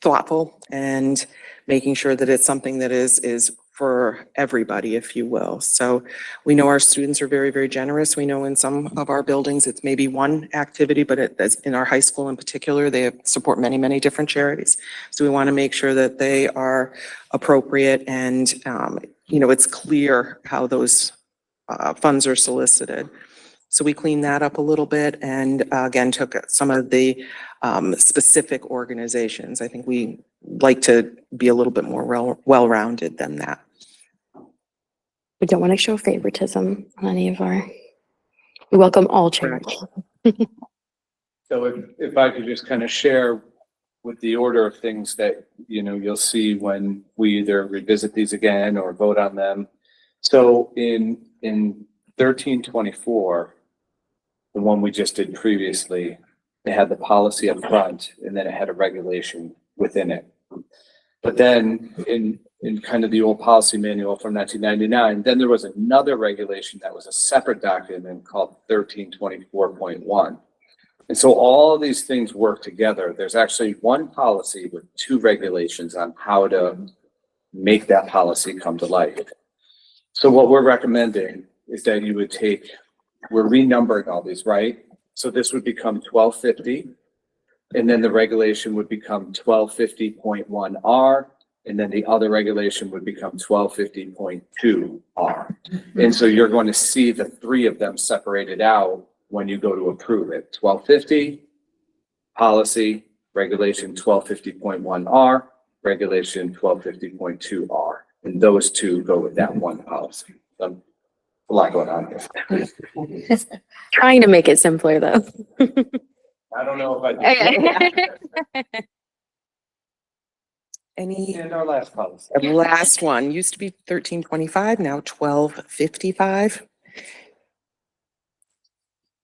thoughtful and making sure that it's something that is for everybody, if you will. So we know our students are very, very generous. We know in some of our buildings, it's maybe one activity, but in our high school in particular, they support many, many different charities. So we want to make sure that they are appropriate and, it's clear how those funds are solicited. So we cleaned that up a little bit and again, took some of the specific organizations. I think we like to be a little bit more well-rounded than that. We don't want to show favoritism on any of we welcome all charities. So if I could just kind of share with the order of things that, you'll see when we either revisit these again or vote on them. So in 1324, the one we just did previously, it had the policy up front and then it had a regulation within it. But then in kind of the old policy manual from 1999, then there was another regulation that was a separate document called 1324.1. And so all of these things work together. There's actually one policy with two regulations on how to make that policy come to life. So what we're recommending is that you would we're renumbering all these, right? So this would become 1250, and then the regulation would become 1250.1R, and then the other regulation would become 1250.2R. And so you're going to see the three of them separated out when you go to approve it. 1250, policy, regulation 1250.1R, regulation 1250.2R. And those two go with that one policy. So, a lot going on here. Trying to make it simpler though. I don't know if I did. And our last policy. The last one used to be 1325, now 1255.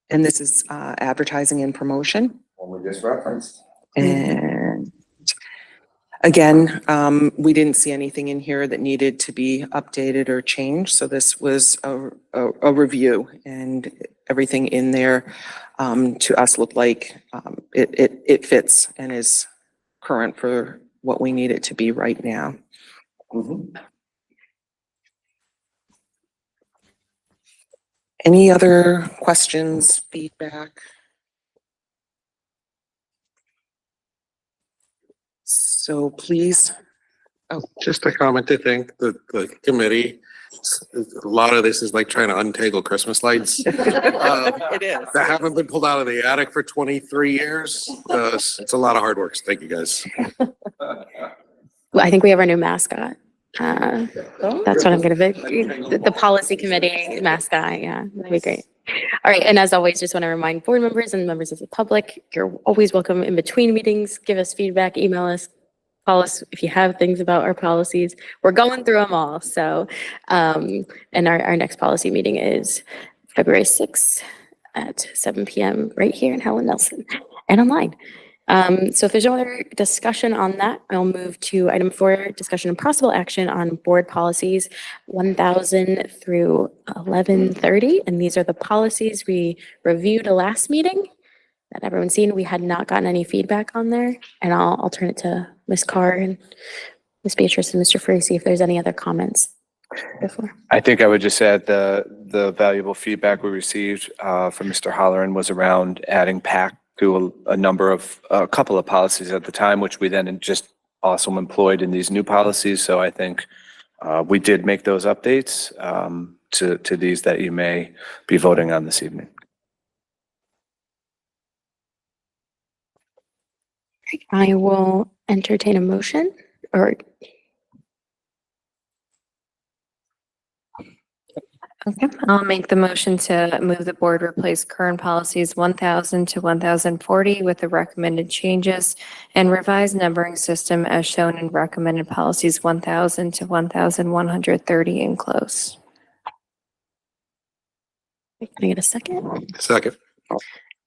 And this is advertising and promotion. One we just referenced. And again, we didn't see anything in here that needed to be updated or changed. So this was a review, and everything in there to us looked like it fits and is current for what we need it to be right now. Any other questions, feedback? So please. Oh, Just a comment to think that the committee, a lot of this is like trying to untangle Christmas lights. it is. That haven't been pulled out of the attic for 23 years. It's a lot of hard work. Thank you, guys. I think we have our new mascot. That's what I'm gonna be. The policy committee mascot. Yeah, that'd be great. All right, and as always, just want to remind board members and members of the public, you're always welcome in between meetings. Give us feedback, email us, call us if you have things about our policies. We're going through them all. So, and our next policy meeting is February 6th at 7 p.m. right here in Helen Nelson and online. So if there's no other discussion on that, I'll move to item 4, discussion and possible action on board policies 1000 through 1130. And these are the policies we reviewed last meeting that everyone's seen. We had not gotten any feedback on there. And I'll turn it to Ms. Carr and Ms. Beatrice and Mr. Ferrucci if there's any other comments before. I think I would just add the valuable feedback we received from Mr. Holleran was around adding PAC to a couple of policies at the time, which we then just also employed in these new policies. So I think we did make those updates to these that you may be voting on this evening. I will entertain a motion or Okay, I'll make the motion to move the board replace current policies 1000 to 1040 with the recommended changes and revise numbering system as shown in recommended policies 1000 to 1130 in close. Can I get a second? Second.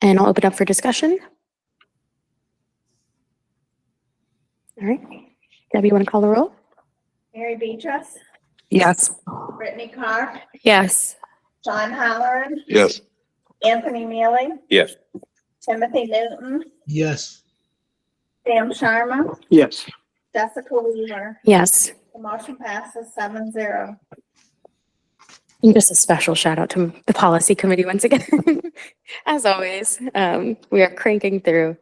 And I'll open up for discussion. All right. Debbie, you want to call the roll? Mary Beatrice, Yes. Brittany Carr, Yes. John Halloran, Yes. Anthony Neely, Yes. Timothy Newton, Yes. Sam Sharma, Yes. Jessica Weaver. Yes. The motion passes 7-0. And just a special shout out to the policy committee once again. As always, we are cranking through.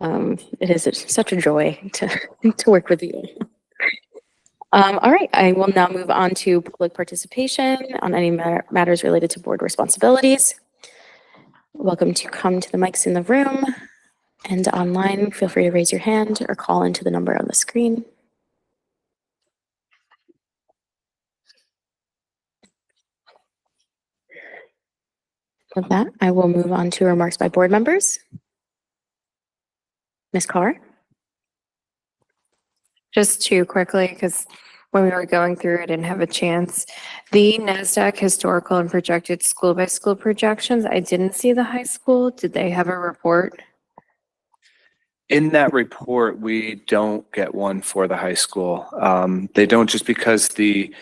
It is such a joy to work with you. All right, I will now move on to public participation on any matters related to board responsibilities. Welcome to come to the mics in the room and online. Feel free to raise your hand or call into the number on the screen. With that, I will move on to remarks by board members. Ms. Carr? Just too quickly, because when we were going through, I didn't have a chance. The NASDAQ historical and projected school by school projections, I didn't see the high school. Did they have a report? In that report, we don't get one for the high school. They don't, just because the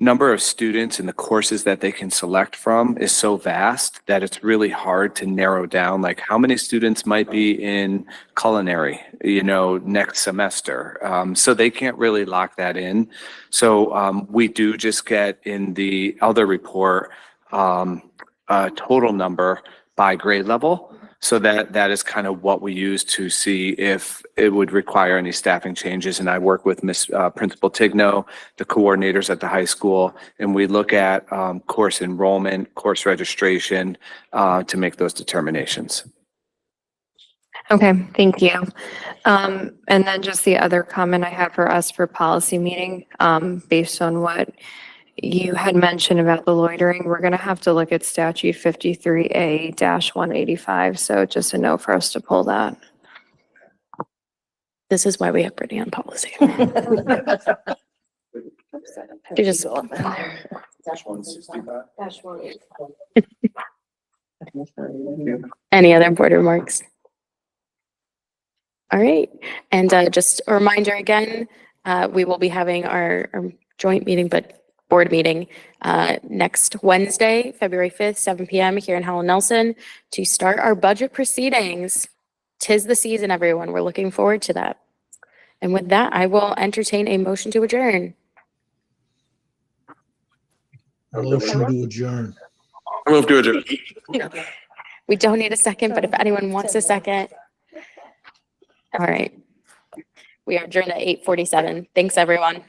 number of students and the courses that they can select from is so vast that it's really hard to narrow down, like how many students might be in culinary, next semester. So they can't really lock that in. So we do just get in the other report a total number by grade level. So that is kind of what we use to see if it would require any staffing changes. And I work with Principal Tigno, the coordinators at the high school, and we look at course enrollment, course registration to make those determinations. Okay, thank you. And then just the other comment I had for us for policy meeting, based on what you had mentioned about the loitering, we're going to have to look at statute 53A-185. So just a note for us to pull that. This is why we have Brittany on policy. She just Any other board remarks? All right, and just a reminder again, we will be having our joint meeting, but board meeting next Wednesday, February 5th, 7 p.m. here in Helen Nelson to start our budget proceedings. 'Tis the season, everyone. We're looking forward to that. And with that, I will entertain a motion to adjourn. Motion to adjourn. I move to adjourn. We don't need a second, but if anyone wants a second. All right. We are adjourned at 8:47. Thanks, everyone.